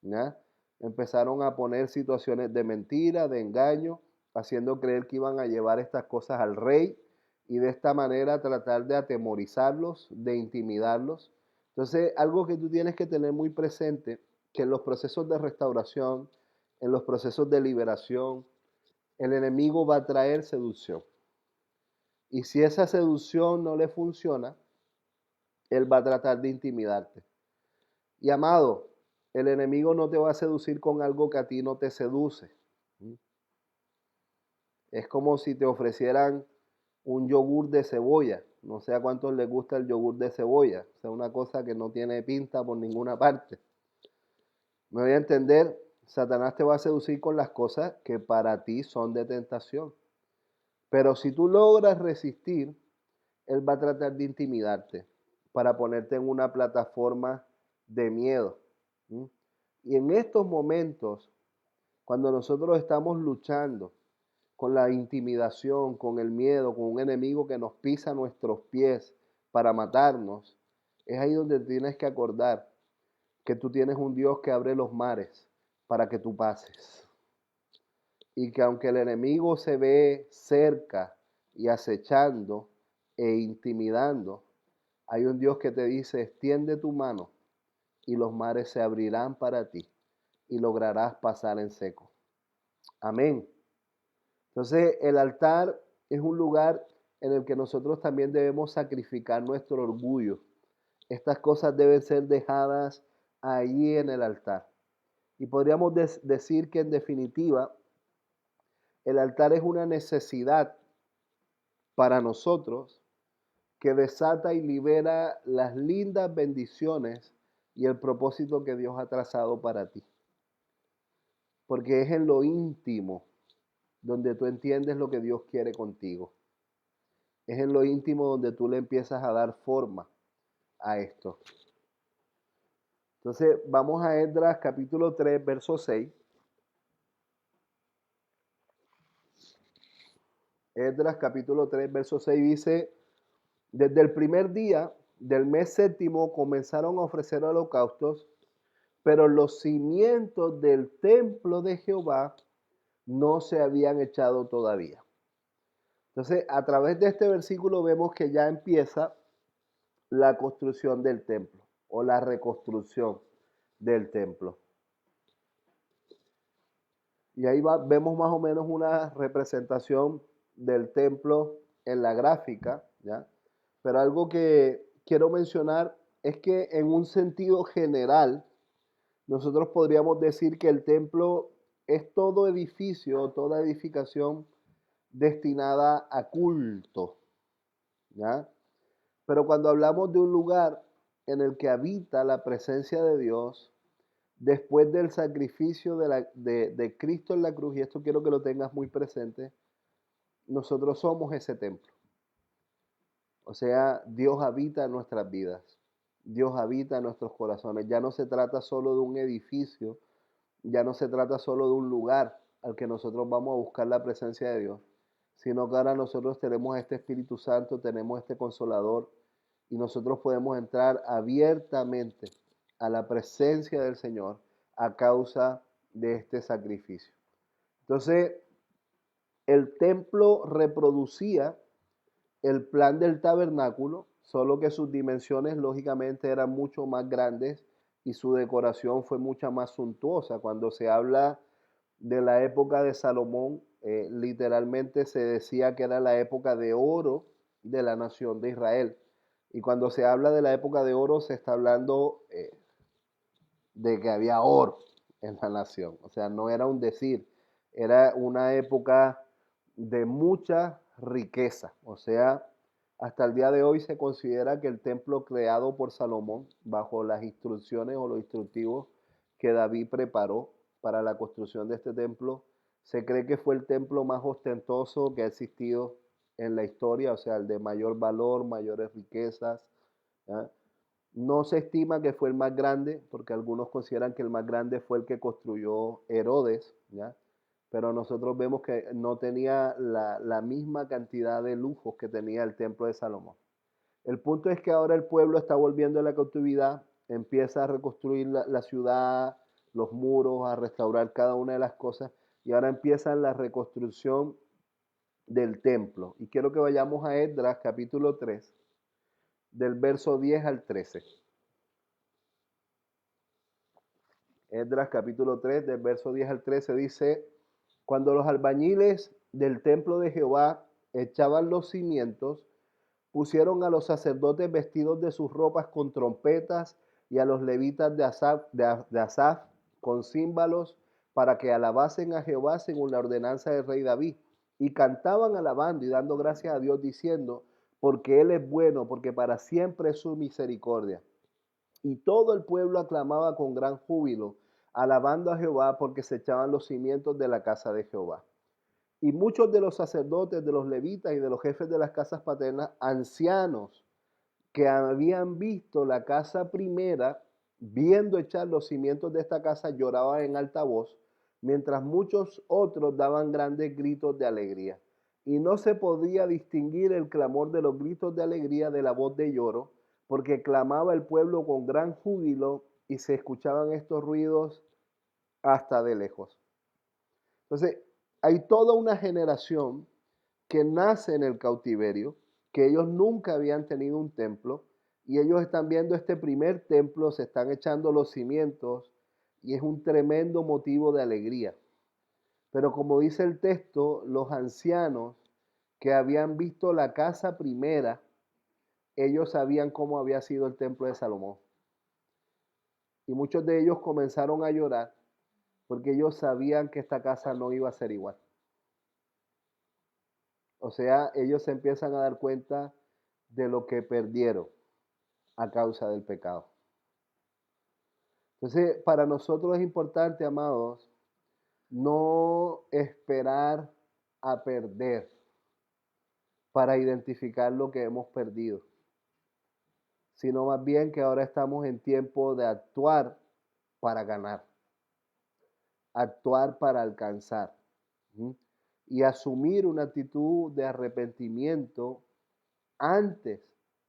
¿ya?, empezaron a poner situaciones de mentira, de engaño, haciendo creer que iban a llevar estas cosas al rey y de esta manera tratar de atemorizarlos, de intimidarlos. Entonces, algo que tú tienes que tener muy presente, que en los procesos de restauración, en los procesos de liberación, el enemigo va a traer seducción. Y si esa seducción no le funciona, él va a tratar de intimidarte. Y amado, el enemigo no te va a seducir con algo que a ti no te seduce. Es como si te ofrecieran un yogur de cebolla. No sé a cuántos les gusta el yogur de cebolla. O sea, una cosa que no tiene pinta por ninguna parte. Me voy a entender, Satanás te va a seducir con las cosas que para ti son de tentación. Pero si tú logras resistir, él va a tratar de intimidarte para ponerte en una plataforma de miedo. ¿Mm? Y en estos momentos, cuando nosotros estamos luchando con la intimidación, con el miedo, con un enemigo que nos pisa nuestros pies para matarnos, es ahí donde tienes que acordar que tú tienes un Dios que abre los mares para que tú pases. Y que aunque el enemigo se ve cerca y acechando e intimidando, hay un Dios que te dice, extiende tu mano y los mares se abrirán para ti y lograrás pasar en seco. Amén. Entonces, el altar es un lugar en el que nosotros también debemos sacrificar nuestro orgullo. Estas cosas deben ser dejadas allí en el altar. Y podríamos decir que en definitiva, el altar es una necesidad para nosotros que desata y libera las lindas bendiciones y el propósito que Dios ha trazado para ti. Porque es en lo íntimo donde tú entiendes lo que Dios quiere contigo. Es en lo íntimo donde tú le empiezas a dar forma a esto. Entonces, vamos a Esdras capítulo 3, verso 6. Esdras capítulo 3, verso 6 dice, desde el primer día del mes séptimo comenzaron a ofrecer holocaustos, pero los cimientos del templo de Jehová no se habían echado todavía. Entonces, a través de este versículo vemos que ya empieza la construcción del templo o la reconstrucción del templo. Y ahí vemos más o menos una representación del templo en la gráfica, ¿ya? Pero algo que quiero mencionar es que en un sentido general, nosotros podríamos decir que el templo es todo edificio, toda edificación destinada a culto, ¿ya? Pero cuando hablamos de un lugar en el que habita la presencia de Dios, después del sacrificio de Cristo en la cruz, y esto quiero que lo tengas muy presente, nosotros somos ese templo. O sea, Dios habita en nuestras vidas, Dios habita en nuestros corazones. Ya no se trata solo de un edificio, ya no se trata solo de un lugar al que nosotros vamos a buscar la presencia de Dios, sino que ahora nosotros tenemos este Espíritu Santo, tenemos este Consolador, y nosotros podemos entrar abiertamente a la presencia del Señor a causa de este sacrificio. Entonces, el templo reproducía el plan del tabernáculo, solo que sus dimensiones lógicamente eran mucho más grandes y su decoración fue mucha más suntuosa. Cuando se habla de la época de Salomón, literalmente se decía que era la época de oro de la nación de Israel. Y cuando se habla de la época de oro, se está hablando de que había oro en la nación. O sea, no era un decir, era una época de mucha riqueza. O sea, hasta el día de hoy se considera que el templo creado por Salomón, bajo las instrucciones o los instructivos que David preparó para la construcción de este templo, se cree que fue el templo más ostentoso que ha existido en la historia, o sea, el de mayor valor, mayores riquezas, ¿ya? No se estima que fue el más grande, porque algunos consideran que el más grande fue el que construyó Herodes, ¿ya? Pero nosotros vemos que no tenía la misma cantidad de lujos que tenía el templo de Salomón. El punto es que ahora el pueblo está volviendo a la cautividad, empieza a reconstruir la ciudad, los muros, a restaurar cada una de las cosas, y ahora empieza la reconstrucción del templo. Y quiero que vayamos a Esdras capítulo 3, del verso 10 al 13. Esdras capítulo 3, del verso 10 al 13 dice: cuando los albañiles del templo de Jehová echaban los cimientos, pusieron a los sacerdotes vestidos de sus ropas con trompetas y a los levitas de Asaf con címbalos para que alabasen a Jehová según la ordenanza del rey David. Y cantaban alabando y dando gracias a Dios diciendo: porque Él es bueno, porque para siempre es su misericordia. Y todo el pueblo aclamaba con gran júbilo, alabando a Jehová porque se echaban los cimientos de la casa de Jehová. Y muchos de los sacerdotes, de los levitas y de los jefes de las casas paternas, ancianos que habían visto la casa primera, viendo echar los cimientos de esta casa, lloraban en alta voz, mientras muchos otros daban grandes gritos de alegría. Y no se podía distinguir el clamor de los gritos de alegría de la voz de lloro, porque clamaba el pueblo con gran júbilo y se escuchaban estos ruidos hasta de lejos. Entonces, hay toda una generación que nace en el cautiverio, que ellos nunca habían tenido un templo, y ellos están viendo este primer templo, se están echando los cimientos, y es un tremendo motivo de alegría. Pero como dice el texto, los ancianos que habían visto la casa primera, ellos sabían cómo había sido el templo de Salomón. Y muchos de ellos comenzaron a llorar porque ellos sabían que esta casa no iba a ser igual. O sea, ellos se empiezan a dar cuenta de lo que perdieron a causa del pecado. Entonces, para nosotros es importante, amados, no esperar a perder para identificar lo que hemos perdido, sino más bien que ahora estamos en tiempo de actuar para ganar, actuar para alcanzar, ¿sí? Y asumir una actitud de arrepentimiento antes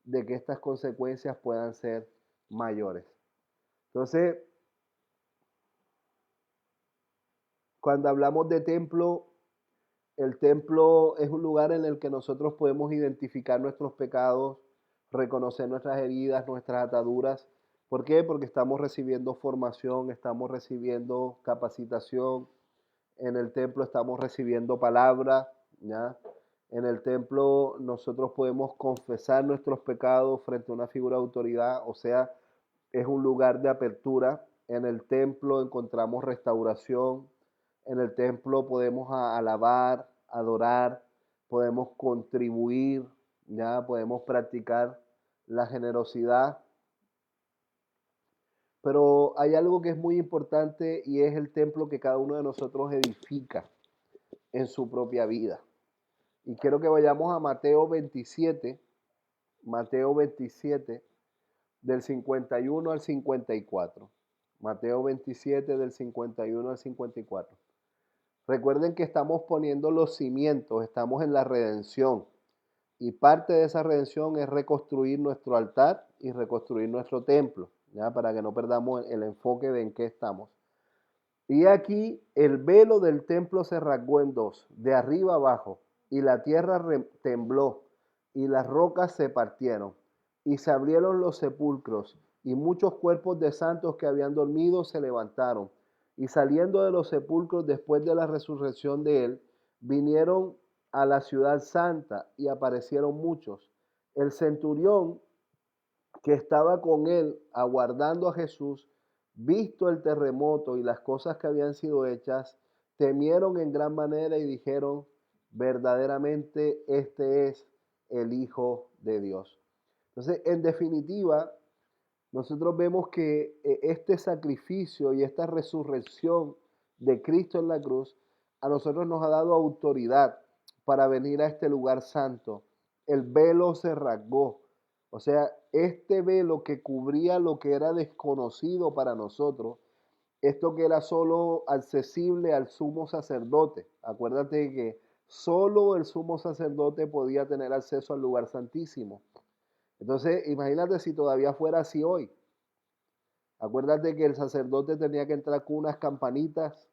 de que estas consecuencias puedan ser mayores. Entonces, cuando hablamos de templo, el templo es un lugar en el que nosotros podemos identificar nuestros pecados, reconocer nuestras heridas, nuestras ataduras. ¿Por qué? Porque estamos recibiendo formación, estamos recibiendo capacitación. En el templo estamos recibiendo palabra, ¿ya? En el templo nosotros podemos confesar nuestros pecados frente a una figura de autoridad, o sea, es un lugar de apertura. En el templo encontramos restauración. En el templo podemos alabar, adorar, podemos contribuir, ya podemos practicar la generosidad. Pero hay algo que es muy importante y es el templo que cada uno de nosotros edifica en su propia vida. Y quiero que vayamos a Mateo 27, del 51 al 54. Mateo 27, del 51 al 54. Recuerden que estamos poniendo los cimientos, estamos en la redención. Y parte de esa redención es reconstruir nuestro altar y reconstruir nuestro templo, ¿ya? Para que no perdamos el enfoque de en qué estamos. Y aquí el velo del templo se rasgó en dos, de arriba abajo, y la tierra tembló, y las rocas se partieron, y se abrieron los sepulcros, y muchos cuerpos de santos que habían dormido se levantaron. Y saliendo de los sepulcros después de la resurrección de él, vinieron a la ciudad santa y aparecieron muchos. El centurión que estaba con él aguardando a Jesús, visto el terremoto y las cosas que habían sido hechas, temieron en gran manera y dijeron: verdaderamente este es el Hijo de Dios. Entonces, en definitiva, nosotros vemos que este sacrificio y esta resurrección de Cristo en la cruz a nosotros nos ha dado autoridad para venir a este lugar santo. El velo se rasgó. O sea, este velo que cubría lo que era desconocido para nosotros, esto que era solo accesible al sumo sacerdote. Acuérdate que solo el sumo sacerdote podía tener acceso al lugar santísimo. Entonces, imagínate si todavía fuera así hoy. Acuérdate que el sacerdote tenía que entrar con unas campanitas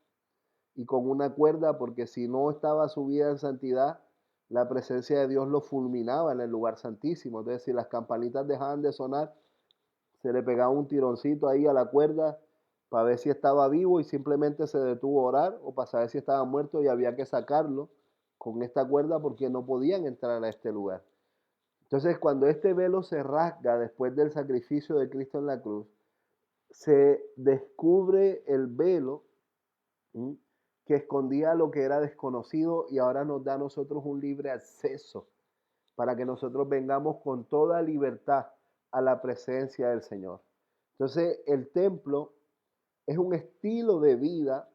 y con una cuerda, porque si no estaba su vida en santidad, la presencia de Dios lo fulminaba en el lugar santísimo. Entonces, si las campanitas dejaban de sonar, se le pegaba un tironcito ahí a la cuerda para ver si estaba vivo y simplemente se detuvo a orar, o para saber si estaba muerto y había que sacarlo con esta cuerda porque no podían entrar a este lugar. Entonces, cuando este velo se rasga después del sacrificio de Cristo en la cruz, se descubre el velo, ¿m?, que escondía lo que era desconocido, y ahora nos da a nosotros un libre acceso para que nosotros vengamos con toda libertad a la presencia del Señor. Entonces, el templo es un estilo de vida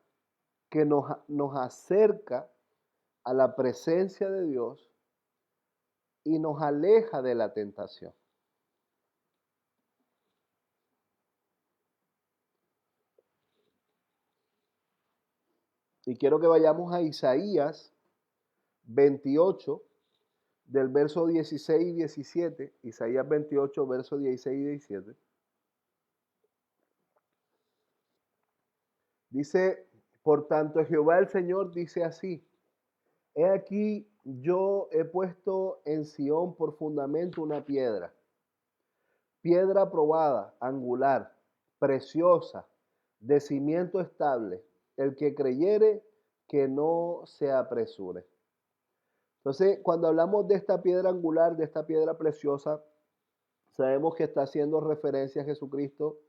que nos acerca a la presencia de Dios y nos aleja de la tentación. Y quiero que vayamos a Isaías 28, del verso 16 y 17. Isaías 28, verso 16 y 17. Dice: por tanto, Jehová el Señor dice así: he aquí, yo he puesto en Sión por fundamento una piedra, piedra probada, angular, preciosa, de cimiento estable. El que creyere, que no se apresure. Entonces, cuando hablamos de esta piedra angular, de esta piedra preciosa, sabemos que está haciendo referencia a Jesucristo.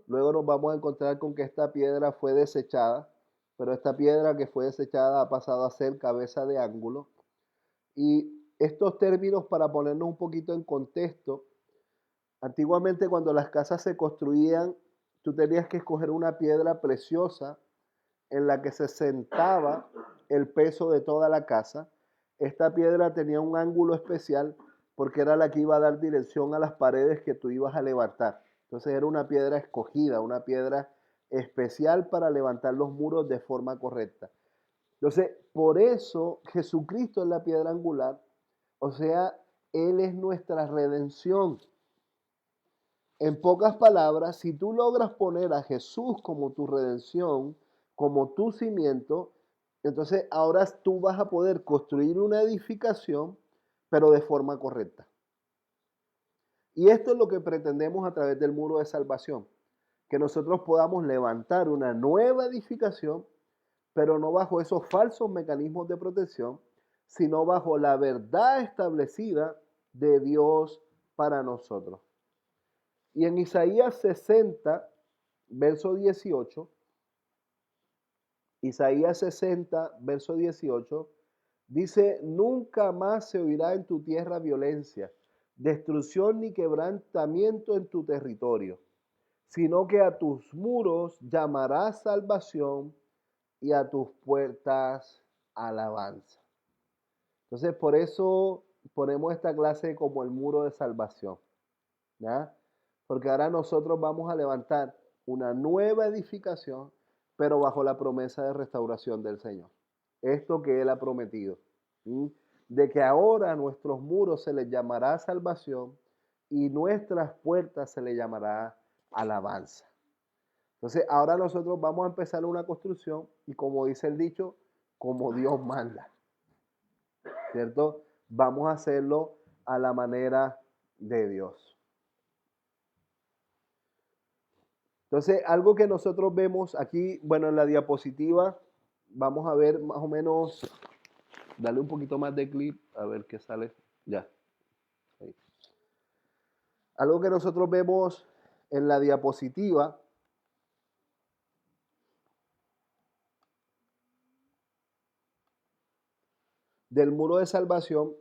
Luego nos vamos a encontrar con que esta piedra fue desechada, pero esta piedra que fue desechada ha pasado a ser cabeza de ángulo. Y estos términos, para ponernos un poquito en contexto, antiguamente cuando las casas se construían, tú tenías que escoger una piedra preciosa en la que se sentaba el peso de toda la casa. Esta piedra tenía un ángulo especial porque era la que iba a dar dirección a las paredes que tú ibas a levantar. Entonces era una piedra escogida, una piedra especial para levantar los muros de forma correcta. Entonces, por eso Jesucristo es la piedra angular, o sea, Él es nuestra redención. En pocas palabras, si tú logras poner a Jesús como tu redención, como tu cimiento, entonces ahora tú vas a poder construir una edificación, pero de forma correcta. Y esto es lo que pretendemos a través del muro de salvación, que nosotros podamos levantar una nueva edificación, pero no bajo esos falsos mecanismos de protección, sino bajo la verdad establecida de Dios para nosotros. Y en Isaías 60, verso 18, Isaías 60, verso 18, dice: nunca más se oirá en tu tierra violencia, destrucción ni quebrantamiento en tu territorio, sino que a tus muros llamarás salvación y a tus puertas alabanza. Entonces, por eso ponemos esta clase como el muro de salvación, ¿ya? Porque ahora nosotros vamos a levantar una nueva edificación, pero bajo la promesa de restauración del Señor. Esto que Él ha prometido, ¿sí?, de que ahora a nuestros muros se les llamará salvación y nuestras puertas se les llamará alabanza. Entonces, ahora nosotros vamos a empezar una construcción y, como dice el dicho, como Dios manda, ¿cierto? Vamos a hacerlo a la manera de Dios. Entonces, algo que nosotros vemos aquí, bueno, en la diapositiva, vamos a ver más o menos, dale un poquito más de clip, a ver qué sale. Ya. Ahí. Algo que nosotros vemos en la diapositiva del muro de salvación,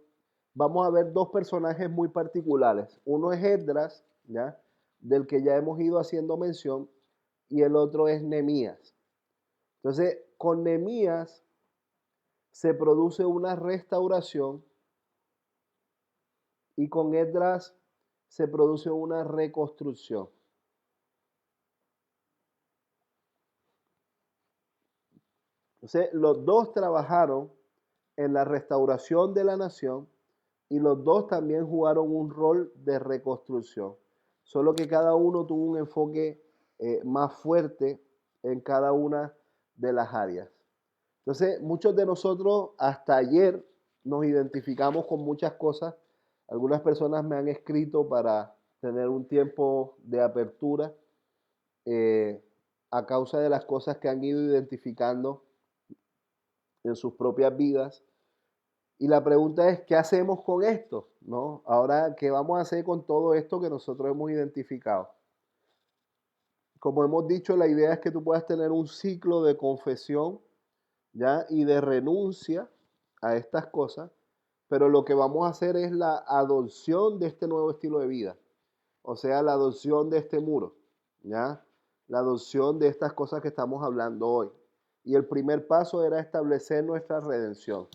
vamos a ver dos personajes muy particulares. Uno es Esdras, ¿ya?, del que ya hemos ido haciendo mención, y el otro es Nehemías. Entonces, con Nehemías se produce una restauración y con Esdras se produce una reconstrucción. Entonces, los dos trabajaron en la restauración de la nación y los dos también jugaron un rol de reconstrucción, solo que cada uno tuvo un enfoque más fuerte en cada una de las áreas. Entonces, muchos de nosotros hasta ayer nos identificamos con muchas cosas. Algunas personas me han escrito para tener un tiempo de apertura eh, a causa de las cosas que han ido identificando en sus propias vidas. Y la pregunta es, ¿qué hacemos con esto? ¿No? Ahora, ¿qué vamos a hacer con todo esto que nosotros hemos identificado? Como hemos dicho, la idea es que tú puedas tener un ciclo de confesión, ¿ya? Y de renuncia a estas cosas, pero lo que vamos a hacer es la adopción de este nuevo estilo de vida, o sea, la adopción de este muro, ¿ya? La adopción de estas cosas que estamos hablando hoy. Y el primer paso era establecer nuestra redención.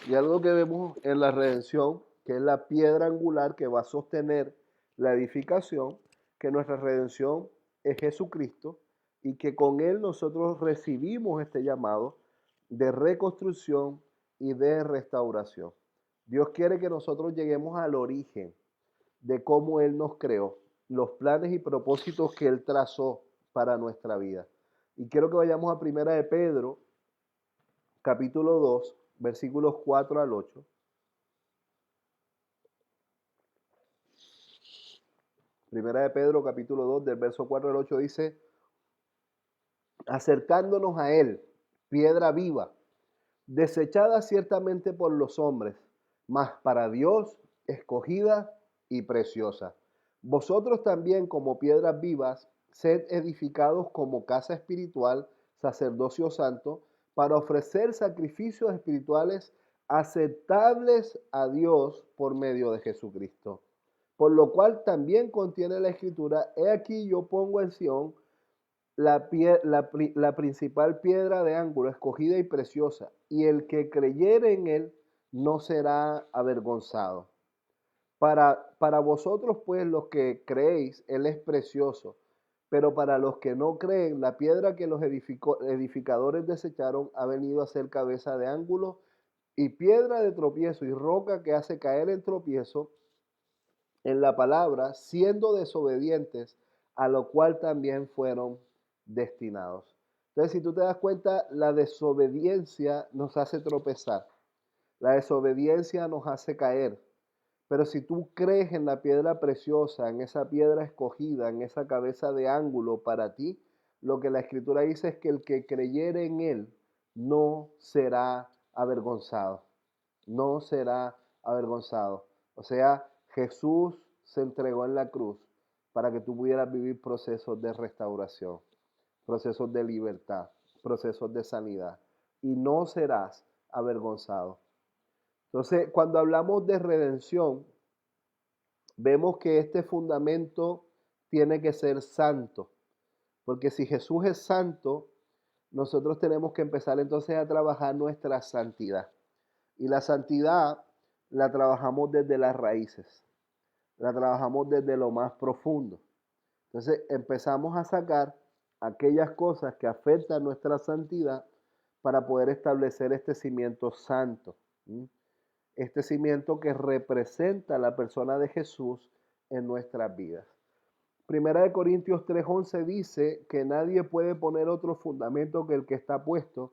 Y algo que vemos en la redención, que es la piedra angular que va a sostener la edificación, que nuestra redención es Jesucristo y que con Él nosotros recibimos este llamado de reconstrucción y de restauración. Dios quiere que nosotros lleguemos al origen de cómo Él nos creó, los planes y propósitos que Él trazó para nuestra vida. Y quiero que vayamos a Primera de Pedro, capítulo 2, versículos 4 al 8. Primera de Pedro, capítulo 2, del verso 4 al 8 dice, acercándonos a Él, piedra viva, desechada ciertamente por los hombres, mas para Dios escogida y preciosa. Vosotros también como piedras vivas, sed edificados como casa espiritual, sacerdocio santo, para ofrecer sacrificios espirituales aceptables a Dios por medio de Jesucristo. Por lo cual también contiene la escritura, he aquí yo pongo en Sión la principal piedra de ángulo, escogida y preciosa, y el que creyere en él no será avergonzado. Para vosotros, pues, los que creéis, él es precioso, pero para los que no creen, la piedra que los edificadores desecharon ha venido a ser cabeza de ángulo y piedra de tropiezo y roca que hace caer en tropiezo en la palabra, siendo desobedientes, a lo cual también fueron destinados. Entonces, si tú te das cuenta, la desobediencia nos hace tropezar, la desobediencia nos hace caer. Pero si tú crees en la piedra preciosa, en esa piedra escogida, en esa cabeza de ángulo para ti, lo que la Escritura dice es que el que creyere en él no será avergonzado. No será avergonzado. O sea, Jesús se entregó en la cruz para que tú pudieras vivir procesos de restauración, procesos de libertad, procesos de sanidad. Y no serás avergonzado. Entonces, cuando hablamos de redención, vemos que este fundamento tiene que ser santo. Porque si Jesús es santo, nosotros tenemos que empezar entonces a trabajar nuestra santidad. Y la santidad la trabajamos desde las raíces, la trabajamos desde lo más profundo. Entonces empezamos a sacar aquellas cosas que afectan nuestra santidad para poder establecer este cimiento santo. Este cimiento que representa la persona de Jesús en nuestras vidas. Primera de Corintios 3:11 dice que nadie puede poner otro fundamento que el que está puesto,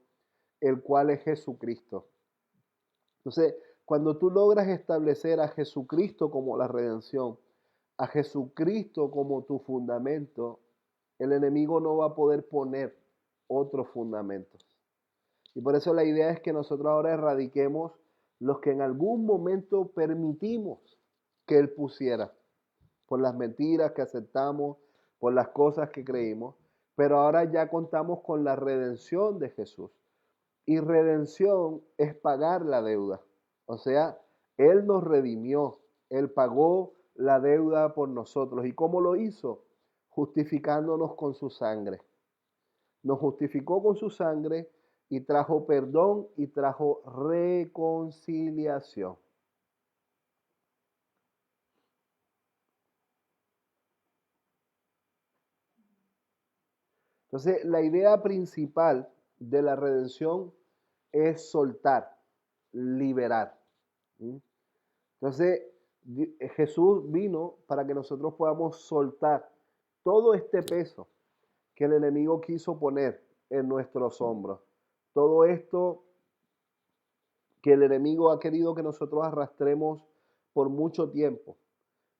el cual es Jesucristo. Entonces, cuando tú logras establecer a Jesucristo como la redención, a Jesucristo como tu fundamento, el enemigo no va a poder poner otros fundamentos. Y por eso la idea es que nosotros ahora erradiquemos los que en algún momento permitimos que Él pusiera, por las mentiras que aceptamos, por las cosas que creímos, pero ahora ya contamos con la redención de Jesús. Y redención es pagar la deuda. O sea, Él nos redimió, Él pagó la deuda por nosotros. ¿Y cómo lo hizo? Justificándonos con su sangre. Nos justificó con su sangre y trajo perdón y trajo reconciliación. Entonces, la idea principal de la redención es soltar, liberar. Entonces, Jesús vino para que nosotros podamos soltar todo este peso que el enemigo quiso poner en nuestros hombros. Todo esto que el enemigo ha querido que nosotros arrastremos por mucho tiempo.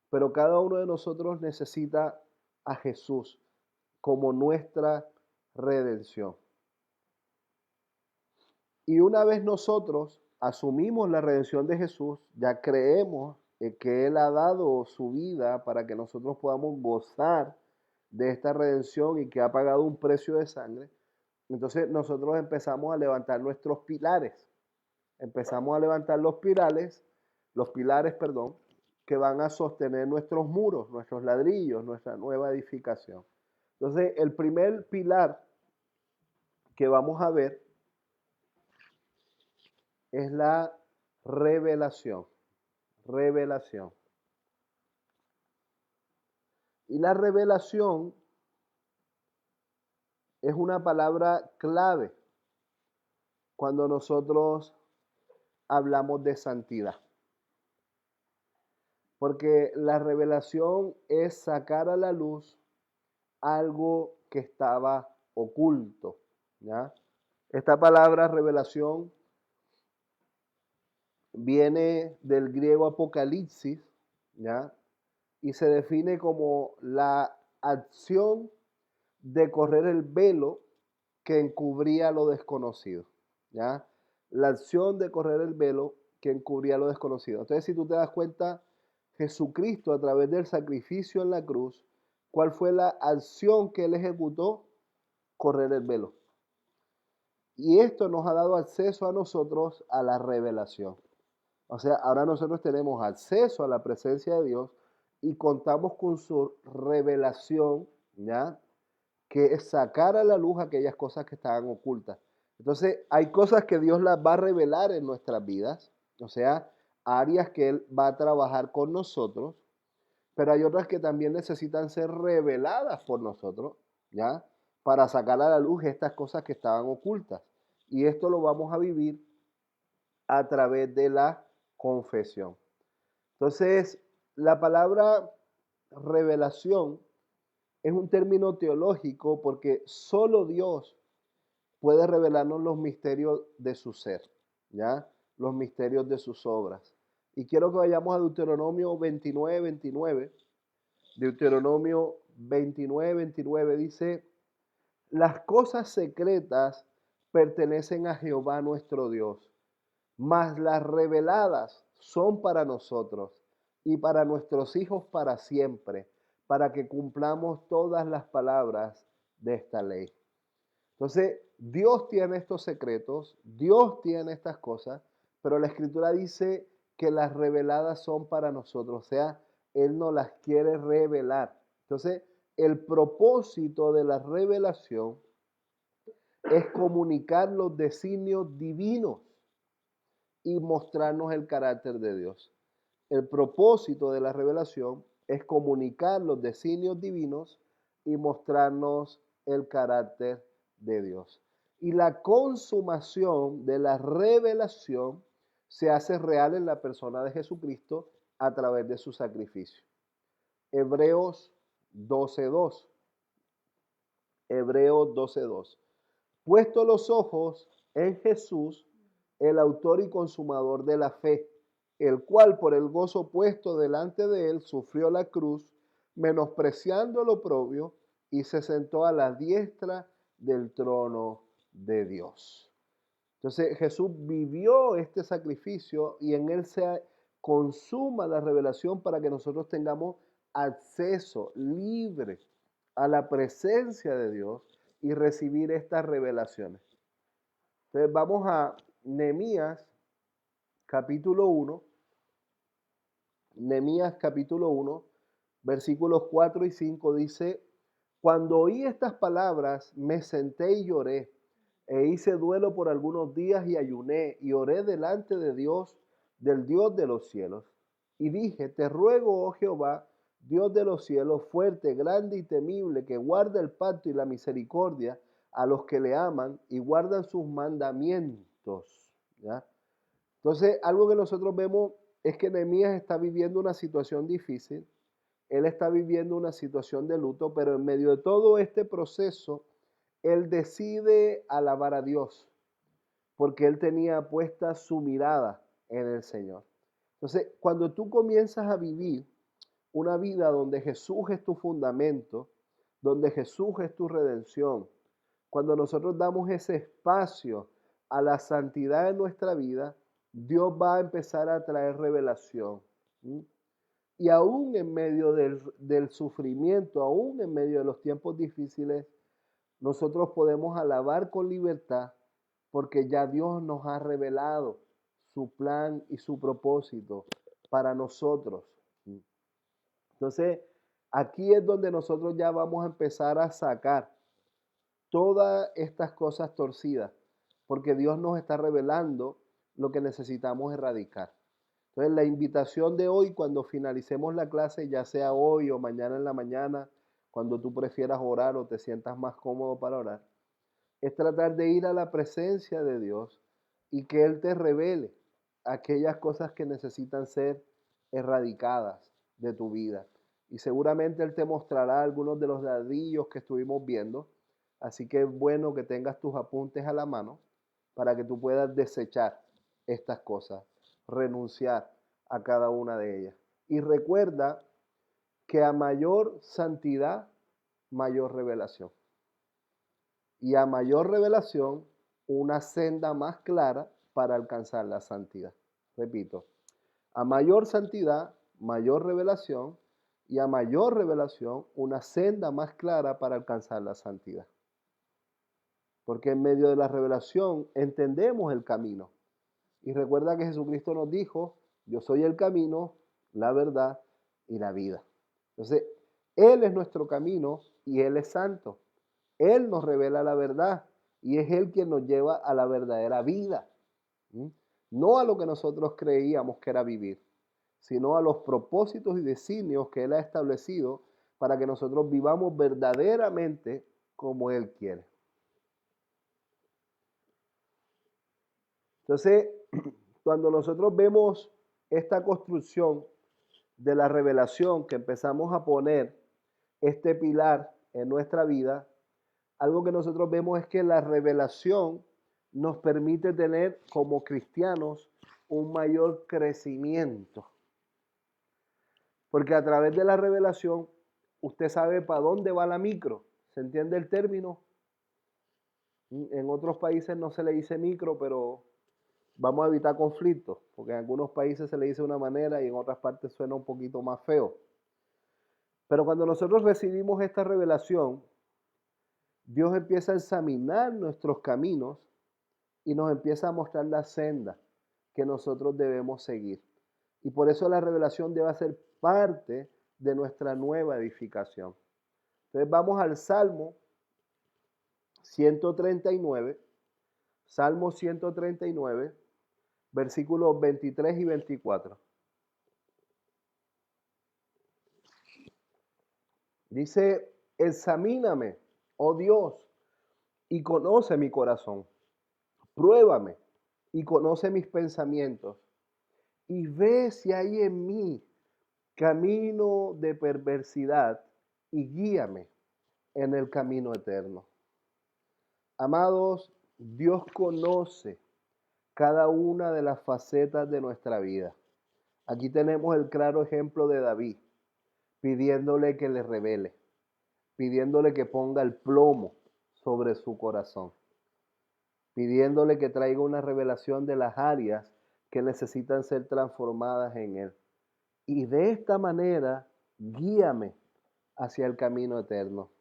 Pero cada uno de nosotros necesita a Jesús como nuestra redención. Y una vez nosotros asumimos la redención de Jesús, ya creemos que Él ha dado su vida para que nosotros podamos gozar de esta redención y que ha pagado un precio de sangre, entonces nosotros empezamos a levantar nuestros pilares. Empezamos a levantar los pilares, perdón, que van a sostener nuestros muros, nuestros ladrillos, nuestra nueva edificación. Entonces, el primer pilar que vamos a ver es la revelación. Revelación. Y la revelación es una palabra clave cuando nosotros hablamos de santidad. Porque la revelación es sacar a la luz algo que estaba oculto, ¿ya? Esta palabra revelación viene del griego apocalipsis, ¿ya? Y se define como la acción de correr el velo que encubría lo desconocido, ¿ya? La acción de correr el velo que encubría lo desconocido. Entonces, si tú te das cuenta, Jesucristo a través del sacrificio en la cruz, ¿cuál fue la acción que él ejecutó? Correr el velo. Y esto nos ha dado acceso a nosotros a la revelación. O sea, ahora nosotros tenemos acceso a la presencia de Dios y contamos con su revelación, ¿ya? Que es sacar a la luz aquellas cosas que estaban ocultas. Entonces, hay cosas que Dios las va a revelar en nuestras vidas, o sea, áreas que Él va a trabajar con nosotros, pero hay otras que también necesitan ser reveladas por nosotros, ¿ya? Para sacar a la luz estas cosas que estaban ocultas. Y esto lo vamos a vivir a través de la confesión. Entonces, la palabra revelación es un término teológico porque solo Dios puede revelarnos los misterios de su ser, ¿ya? Los misterios de sus obras. Y quiero que vayamos a Deuteronomio 29, 29. Deuteronomio 29, 29 dice, las cosas secretas pertenecen a Jehová nuestro Dios, mas las reveladas son para nosotros y para nuestros hijos para siempre, para que cumplamos todas las palabras de esta ley. Entonces, Dios tiene estos secretos, Dios tiene estas cosas, pero la Escritura dice que las reveladas son para nosotros, o sea, Él nos las quiere revelar. Entonces, el propósito de la revelación es comunicar los designios divinos y mostrarnos el carácter de Dios. El propósito de la revelación es comunicar los designios divinos y mostrarnos el carácter de Dios. Y la consumación de la revelación se hace real en la persona de Jesucristo a través de su sacrificio. Hebreos 12:2. Hebreos 12:2. Puesto los ojos en Jesús, el autor y consumador de la fe, el cual por el gozo puesto delante de él sufrió la cruz, menospreciando lo oprobio, y se sentó a la diestra del trono de Dios. Entonces Jesús vivió este sacrificio y en él se consuma la revelación para que nosotros tengamos acceso libre a la presencia de Dios y recibir estas revelaciones. Entonces vamos a Nehemías capítulo 1, Nehemías capítulo 1, versículos 4 y 5 dice, cuando oí estas palabras me senté y lloré, e hice duelo por algunos días y ayuné y oré delante de Dios, del Dios de los cielos. Y dije, te ruego, oh Jehová, Dios de los cielos, fuerte, grande y temible, que guarda el pacto y la misericordia a los que le aman y guardan sus mandamientos. ¿Ya? Entonces, algo que nosotros vemos es que Nehemías está viviendo una situación difícil, él está viviendo una situación de luto, pero en medio de todo este proceso, él decide alabar a Dios. porque él tenía puesta su mirada en el Señor. Entonces, cuando tú comienzas a vivir una vida donde Jesús es tu fundamento, donde Jesús es tu redención, cuando nosotros damos ese espacio a la santidad en nuestra vida, Dios va a empezar a traer revelación. ¿Sí? Y aún en medio del sufrimiento, aún en medio de los tiempos difíciles, nosotros podemos alabar con libertad porque ya Dios nos ha revelado su plan y su propósito para nosotros. Entonces, aquí es donde nosotros ya vamos a empezar a sacar todas estas cosas torcidas, porque Dios nos está revelando lo que necesitamos erradicar. Entonces, la invitación de hoy, cuando finalicemos la clase, ya sea hoy o mañana en la mañana, cuando tú prefieras orar o te sientas más cómodo para orar, es tratar de ir a la presencia de Dios y que Él te revele aquellas cosas que necesitan ser erradicadas de tu vida. Y seguramente Él te mostrará algunos de los ladrillos que estuvimos viendo. Así que es bueno que tengas tus apuntes a la mano para que tú puedas desechar estas cosas, renunciar a cada una de ellas. Y recuerda que a mayor santidad, mayor revelación. Y a mayor revelación, una senda más clara para alcanzar la santidad. Repito, a mayor santidad, mayor revelación, y a mayor revelación, una senda más clara para alcanzar la santidad. Porque en medio de la revelación entendemos el camino. Y recuerda que Jesucristo nos dijo, yo soy el camino, la verdad y la vida. Entonces, Él es nuestro camino y Él es santo. Él nos revela la verdad y es Él quien nos lleva a la verdadera vida. ¿Sí? No a lo que nosotros creíamos que era vivir, sino a los propósitos y designios que Él ha establecido para que nosotros vivamos verdaderamente como Él quiere. Entonces, cuando nosotros vemos esta construcción de la revelación, que empezamos a poner este pilar en nuestra vida, algo que nosotros vemos es que la revelación nos permite tener como cristianos un mayor crecimiento. Porque a través de la revelación, usted sabe para dónde va la micro. ¿Se entiende el término? En otros países no se le dice micro, pero vamos a evitar conflictos, porque en algunos países se le dice de una manera y en otras partes suena un poquito más feo. Pero cuando nosotros recibimos esta revelación, Dios empieza a examinar nuestros caminos y nos empieza a mostrar la senda que nosotros debemos seguir. Y por eso la revelación debe ser parte de nuestra nueva edificación. Entonces vamos al Salmo 139, Salmo 139, versículos 23 y 24. Dice, examíname, oh Dios, y conoce mi corazón. Pruébame y conoce mis pensamientos. Y ve si hay en mí camino de perversidad y guíame en el camino eterno. Amados, Dios conoce cada una de las facetas de nuestra vida. Aquí tenemos el claro ejemplo de David, pidiéndole que le revele, pidiéndole que ponga el plomo sobre su corazón, pidiéndole que traiga una revelación de las áreas que necesitan ser transformadas en él. Y de esta manera, guíame hacia el camino eterno.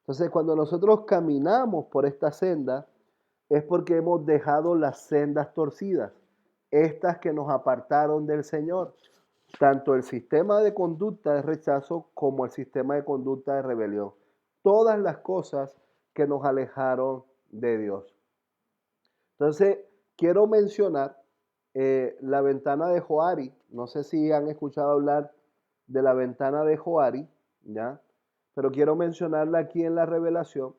Entonces, cuando nosotros caminamos por esta senda, es porque hemos dejado las sendas torcidas, estas que nos apartaron del Señor, tanto el sistema de conducta de rechazo como el sistema de conducta de rebelión. Todas las cosas que nos alejaron de Dios. Entonces, quiero mencionar la ventana de Johari. No sé si han escuchado hablar de la ventana de Johari, ¿ya? Pero quiero mencionarla aquí en la revelación,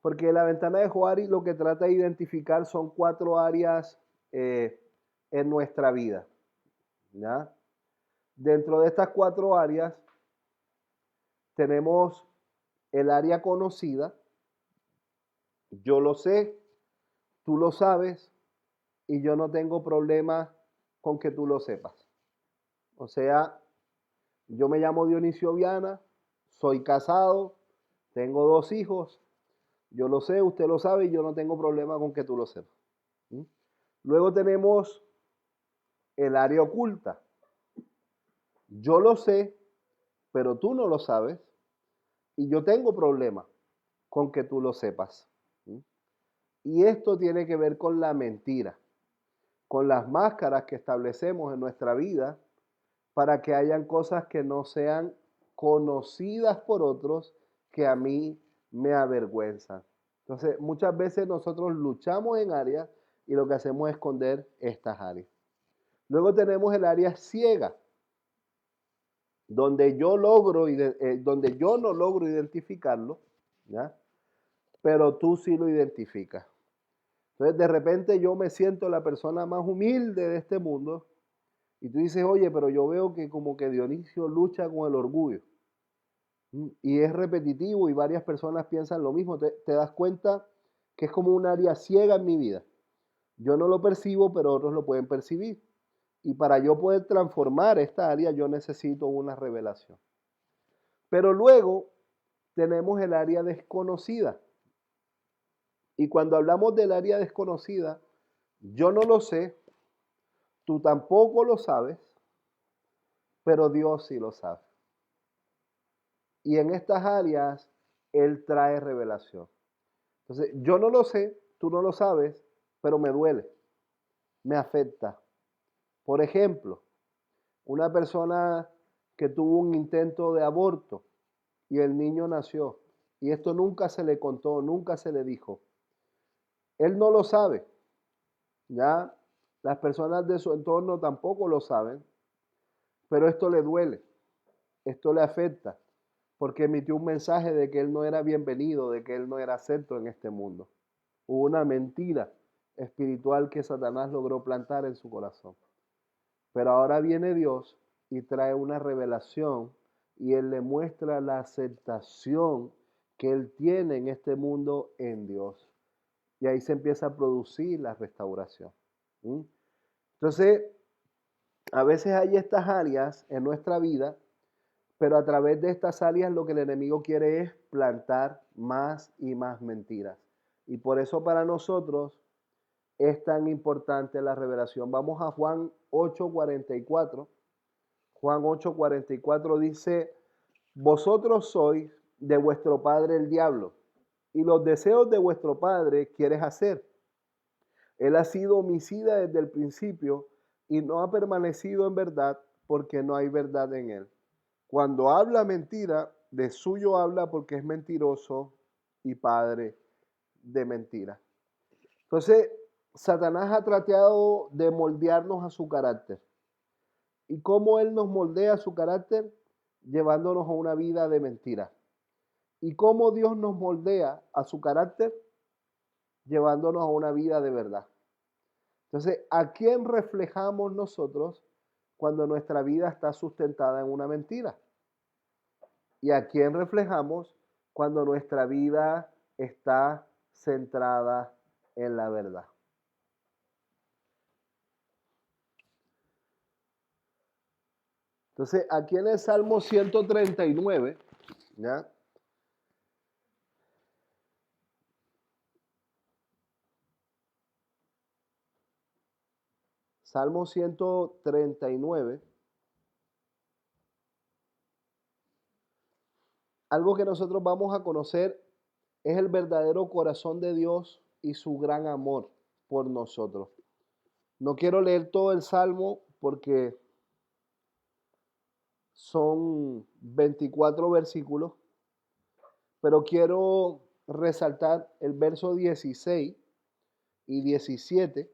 porque la ventana de Johari lo que trata de identificar son 4 áreas en nuestra vida, ¿ya? Dentro de estas 4 áreas tenemos el área conocida. Yo lo sé, tú lo sabes, y yo no tengo problema con que tú lo sepas. O sea, yo me llamo Dionisio Viana, soy casado, tengo 2 hijos, yo lo sé, usted lo sabe y yo no tengo problema con que tú lo sepas. ¿Mm? Luego tenemos el área oculta. Yo lo sé, pero tú no lo sabes y yo tengo problema con que tú lo sepas. ¿Mm? Y esto tiene que ver con la mentira, con las máscaras que establecemos en nuestra vida para que hayan cosas que no sean conocidas por otros que a mí me avergüenzan. Entonces, muchas veces nosotros luchamos en áreas y lo que hacemos es esconder estas áreas. Luego tenemos el área ciega, donde yo no logro identificarlo, ¿ya? Pero tú sí lo identificas. Entonces, de repente yo me siento la persona más humilde de este mundo y tú dices, oye, pero yo veo que como que Dionisio lucha con el orgullo. Y es repetitivo y varias personas piensan lo mismo. Te das cuenta que es como un área ciega en mi vida. Yo no lo percibo, pero otros lo pueden percibir. Y para yo poder transformar esta área, yo necesito una revelación. Pero luego tenemos el área desconocida. Y cuando hablamos del área desconocida, yo no lo sé, tú tampoco lo sabes, pero Dios sí lo sabe. Y en estas áreas, Él trae revelación. Entonces, yo no lo sé, tú no lo sabes, pero me duele, me afecta. Por ejemplo, una persona que tuvo un intento de aborto y el niño nació, y esto nunca se le contó, nunca se le dijo. Él no lo sabe, ya las personas de su entorno tampoco lo saben, pero esto le duele, esto le afecta, porque emitió un mensaje de que él no era bienvenido, de que él no era acepto en este mundo. Hubo una mentira espiritual que Satanás logró plantar en su corazón. Pero ahora viene Dios y trae una revelación y Él le muestra la aceptación que Él tiene en este mundo en Dios. Y ahí se empieza a producir la restauración. ¿Mm? Entonces, a veces hay estas áreas en nuestra vida, pero a través de estas áreas lo que el enemigo quiere es plantar más y más mentiras. Y por eso para nosotros es tan importante la revelación. Vamos a Juan 8:44. Juan 8:44 dice, vosotros sois de vuestro padre el diablo, y los deseos de vuestro padre quieres hacer. Él ha sido homicida desde el principio y no ha permanecido en verdad porque no hay verdad en él. Cuando habla mentira, de suyo habla porque es mentiroso y padre de mentira. Entonces, Satanás ha tratado de moldearnos a su carácter. ¿Y cómo él nos moldea su carácter? Llevándonos a una vida de mentira. ¿Y cómo Dios nos moldea a su carácter? Llevándonos a una vida de verdad. Entonces, ¿a quién reflejamos nosotros cuando nuestra vida está sustentada en una mentira? ¿Y a quién reflejamos cuando nuestra vida está centrada en la verdad? Entonces, aquí en el Salmo 139, ¿ya? Salmo 139, algo que nosotros vamos a conocer es el verdadero corazón de Dios y su gran amor por nosotros. No quiero leer todo el Salmo porque son 24 versículos, pero quiero resaltar el verso 16 y 17.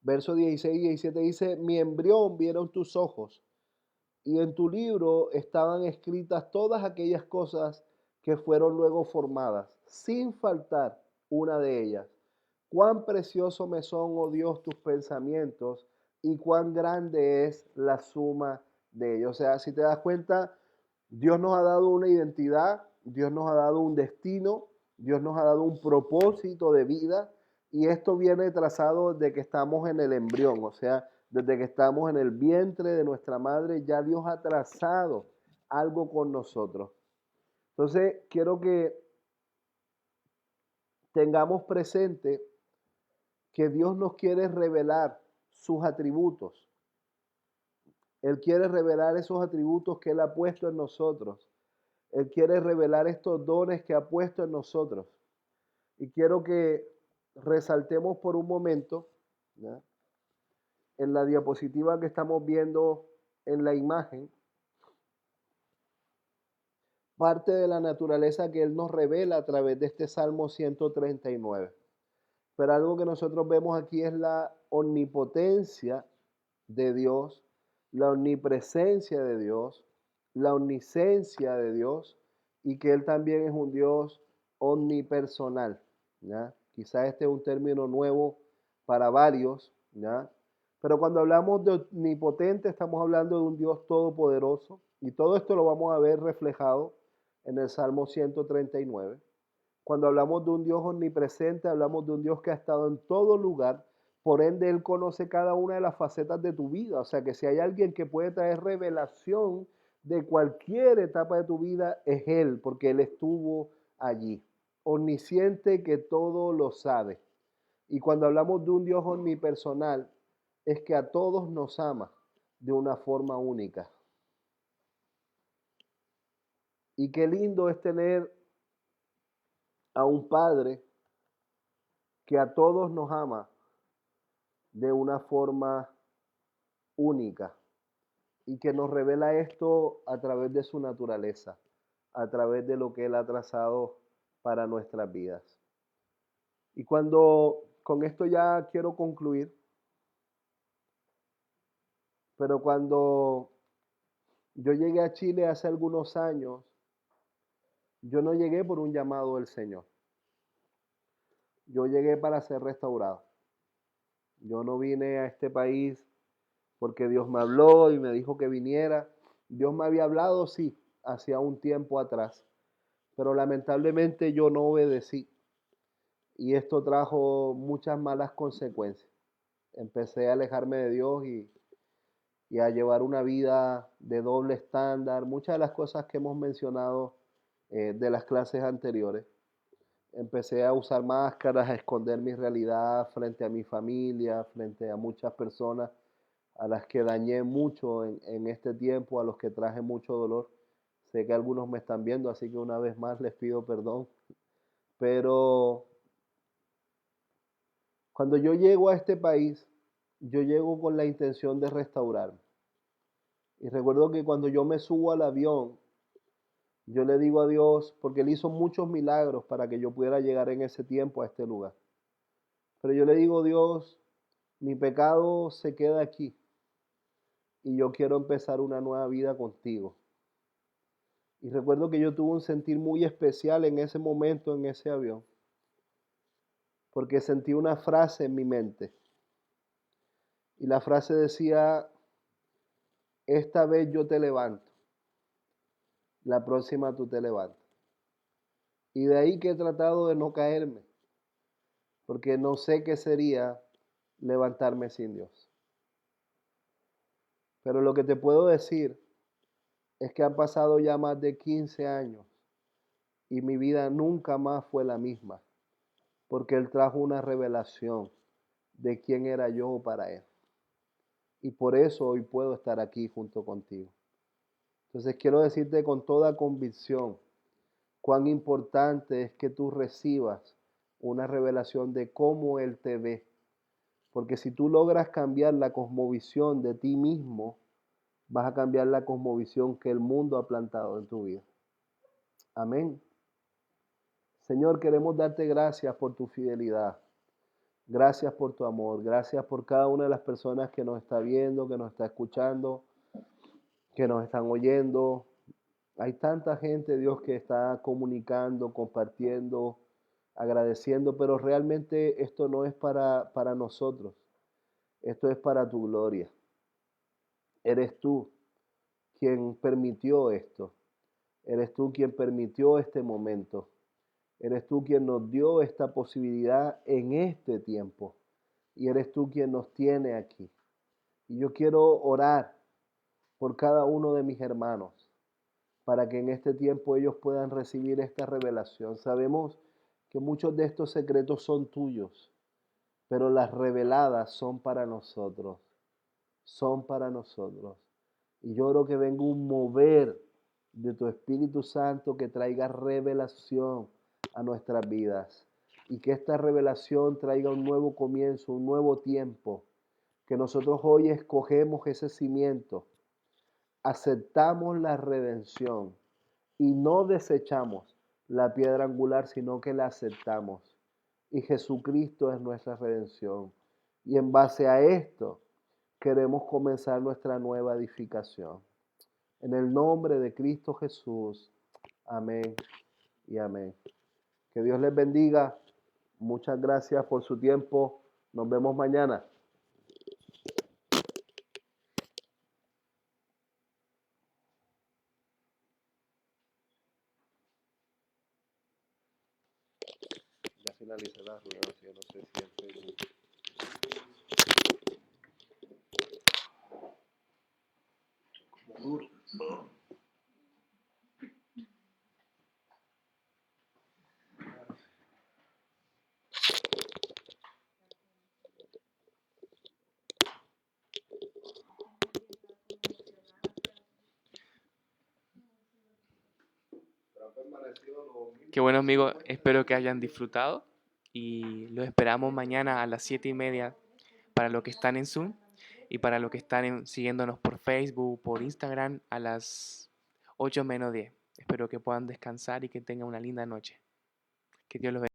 Verso 16 y 17 dice, mi embrión vieron tus ojos, y en tu libro estaban escritas todas aquellas cosas que fueron luego formadas, sin faltar una de ellas. Cuán precioso me son, oh Dios, tus pensamientos, y cuán grande es la suma de ellos. O sea, si te das cuenta, Dios nos ha dado una identidad, Dios nos ha dado un destino, Dios nos ha dado un propósito de vida, Y esto viene trazado desde que estamos en el embrión, o sea, desde que estamos en el vientre de nuestra madre, ya Dios ha trazado algo con nosotros. Entonces, quiero que tengamos presente que Dios nos quiere revelar sus atributos. Él quiere revelar esos atributos que Él ha puesto en nosotros. Él quiere revelar estos dones que ha puesto en nosotros. Y quiero que resaltemos por un momento, ¿ya?, en la diapositiva que estamos viendo en la imagen, parte de la naturaleza que Él nos revela a través de este Salmo 139. Pero algo que nosotros vemos aquí es la omnipotencia de Dios, la omnipresencia de Dios, la omnisciencia de Dios, y que Él también es un Dios omnipersonal, ¿ya? Quizás este es un término nuevo para varios, ¿ya? Pero cuando hablamos de omnipotente estamos hablando de un Dios todopoderoso, y todo esto lo vamos a ver reflejado en el Salmo 139. Cuando hablamos de un Dios omnipresente, hablamos de un Dios que ha estado en todo lugar, por ende Él conoce cada una de las facetas de tu vida. O sea que si hay alguien que puede traer revelación de cualquier etapa de tu vida, es Él, porque Él estuvo allí. Omnisciente, que todo lo sabe. Y cuando hablamos de un Dios omnipersonal, es que a todos nos ama de una forma única. Y qué lindo es tener a un Padre que a todos nos ama de una forma única y que nos revela esto a través de su naturaleza, a través de lo que Él ha trazado para nuestras vidas. Y con esto ya quiero concluir, pero cuando yo llegué a Chile hace algunos años, yo no llegué por un llamado del Señor. Yo llegué para ser restaurado. Yo no vine a este país porque Dios me habló y me dijo que viniera. Dios me había hablado, sí, hacía un tiempo atrás, pero lamentablemente yo no obedecí y esto trajo muchas malas consecuencias. Empecé a alejarme de Dios y a llevar una vida de doble estándar, muchas de las cosas que hemos mencionado de las clases anteriores. Empecé a usar máscaras, a esconder mi realidad frente a mi familia, frente a muchas personas a las que dañé mucho en este tiempo, a los que traje mucho dolor. Sé que algunos me están viendo, así que una vez más les pido perdón. Pero cuando yo llego a este país, yo llego con la intención de restaurarme. Y recuerdo que cuando yo me subo al avión, yo le digo a Dios, porque Él hizo muchos milagros para que yo pudiera llegar en ese tiempo a este lugar. Pero yo le digo, Dios, mi pecado se queda aquí y yo quiero empezar una nueva vida contigo. Y recuerdo que yo tuve un sentir muy especial en ese momento, en ese avión, porque sentí una frase en mi mente. Y la frase decía, esta vez yo te levanto, la próxima tú te levantas. Y de ahí que he tratado de no caerme, porque no sé qué sería levantarme sin Dios. Pero lo que te puedo decir es que han pasado ya más de 15 años y mi vida nunca más fue la misma, porque Él trajo una revelación de quién era yo para Él. Y por eso hoy puedo estar aquí junto contigo. Entonces quiero decirte con toda convicción cuán importante es que tú recibas una revelación de cómo Él te ve. Porque si tú logras cambiar la cosmovisión de ti mismo, vas a cambiar la cosmovisión que el mundo ha plantado en tu vida. Amén. Señor, queremos darte gracias por tu fidelidad. Gracias por tu amor. Gracias por cada una de las personas que nos está viendo, que nos está escuchando, que nos están oyendo. Hay tanta gente, Dios, que está comunicando, compartiendo, agradeciendo, pero realmente esto no es para nosotros. Esto es para tu gloria. Eres tú quien permitió esto. Eres tú quien permitió este momento. Eres tú quien nos dio esta posibilidad en este tiempo. Y eres tú quien nos tiene aquí. Y yo quiero orar por cada uno de mis hermanos para que en este tiempo ellos puedan recibir esta revelación. Sabemos que muchos de estos secretos son tuyos, pero las reveladas son para nosotros. Son para nosotros. Y yo oro que venga un mover de tu Espíritu Santo que traiga revelación a nuestras vidas. Y que esta revelación traiga un nuevo comienzo, un nuevo tiempo. Que nosotros hoy escogemos ese cimiento, aceptamos la redención y no desechamos la piedra angular, sino que la aceptamos. Y Jesucristo es nuestra redención. Y en base a esto, queremos comenzar nuestra nueva edificación. En el nombre de Cristo Jesús. Amén y amén. Que Dios les bendiga. Muchas gracias por su tiempo. Nos vemos mañana. Ya finalicé la reunión, yo no sé si el Facebook. Duro. Qué bueno, amigos. Espero que hayan disfrutado y los esperamos mañana a las 7:30 para los que están en Zoom y para los que están siguiéndonos por Facebook, por Instagram a las 8 menos 10. Espero que puedan descansar y que tengan una linda noche. Que Dios los bendiga.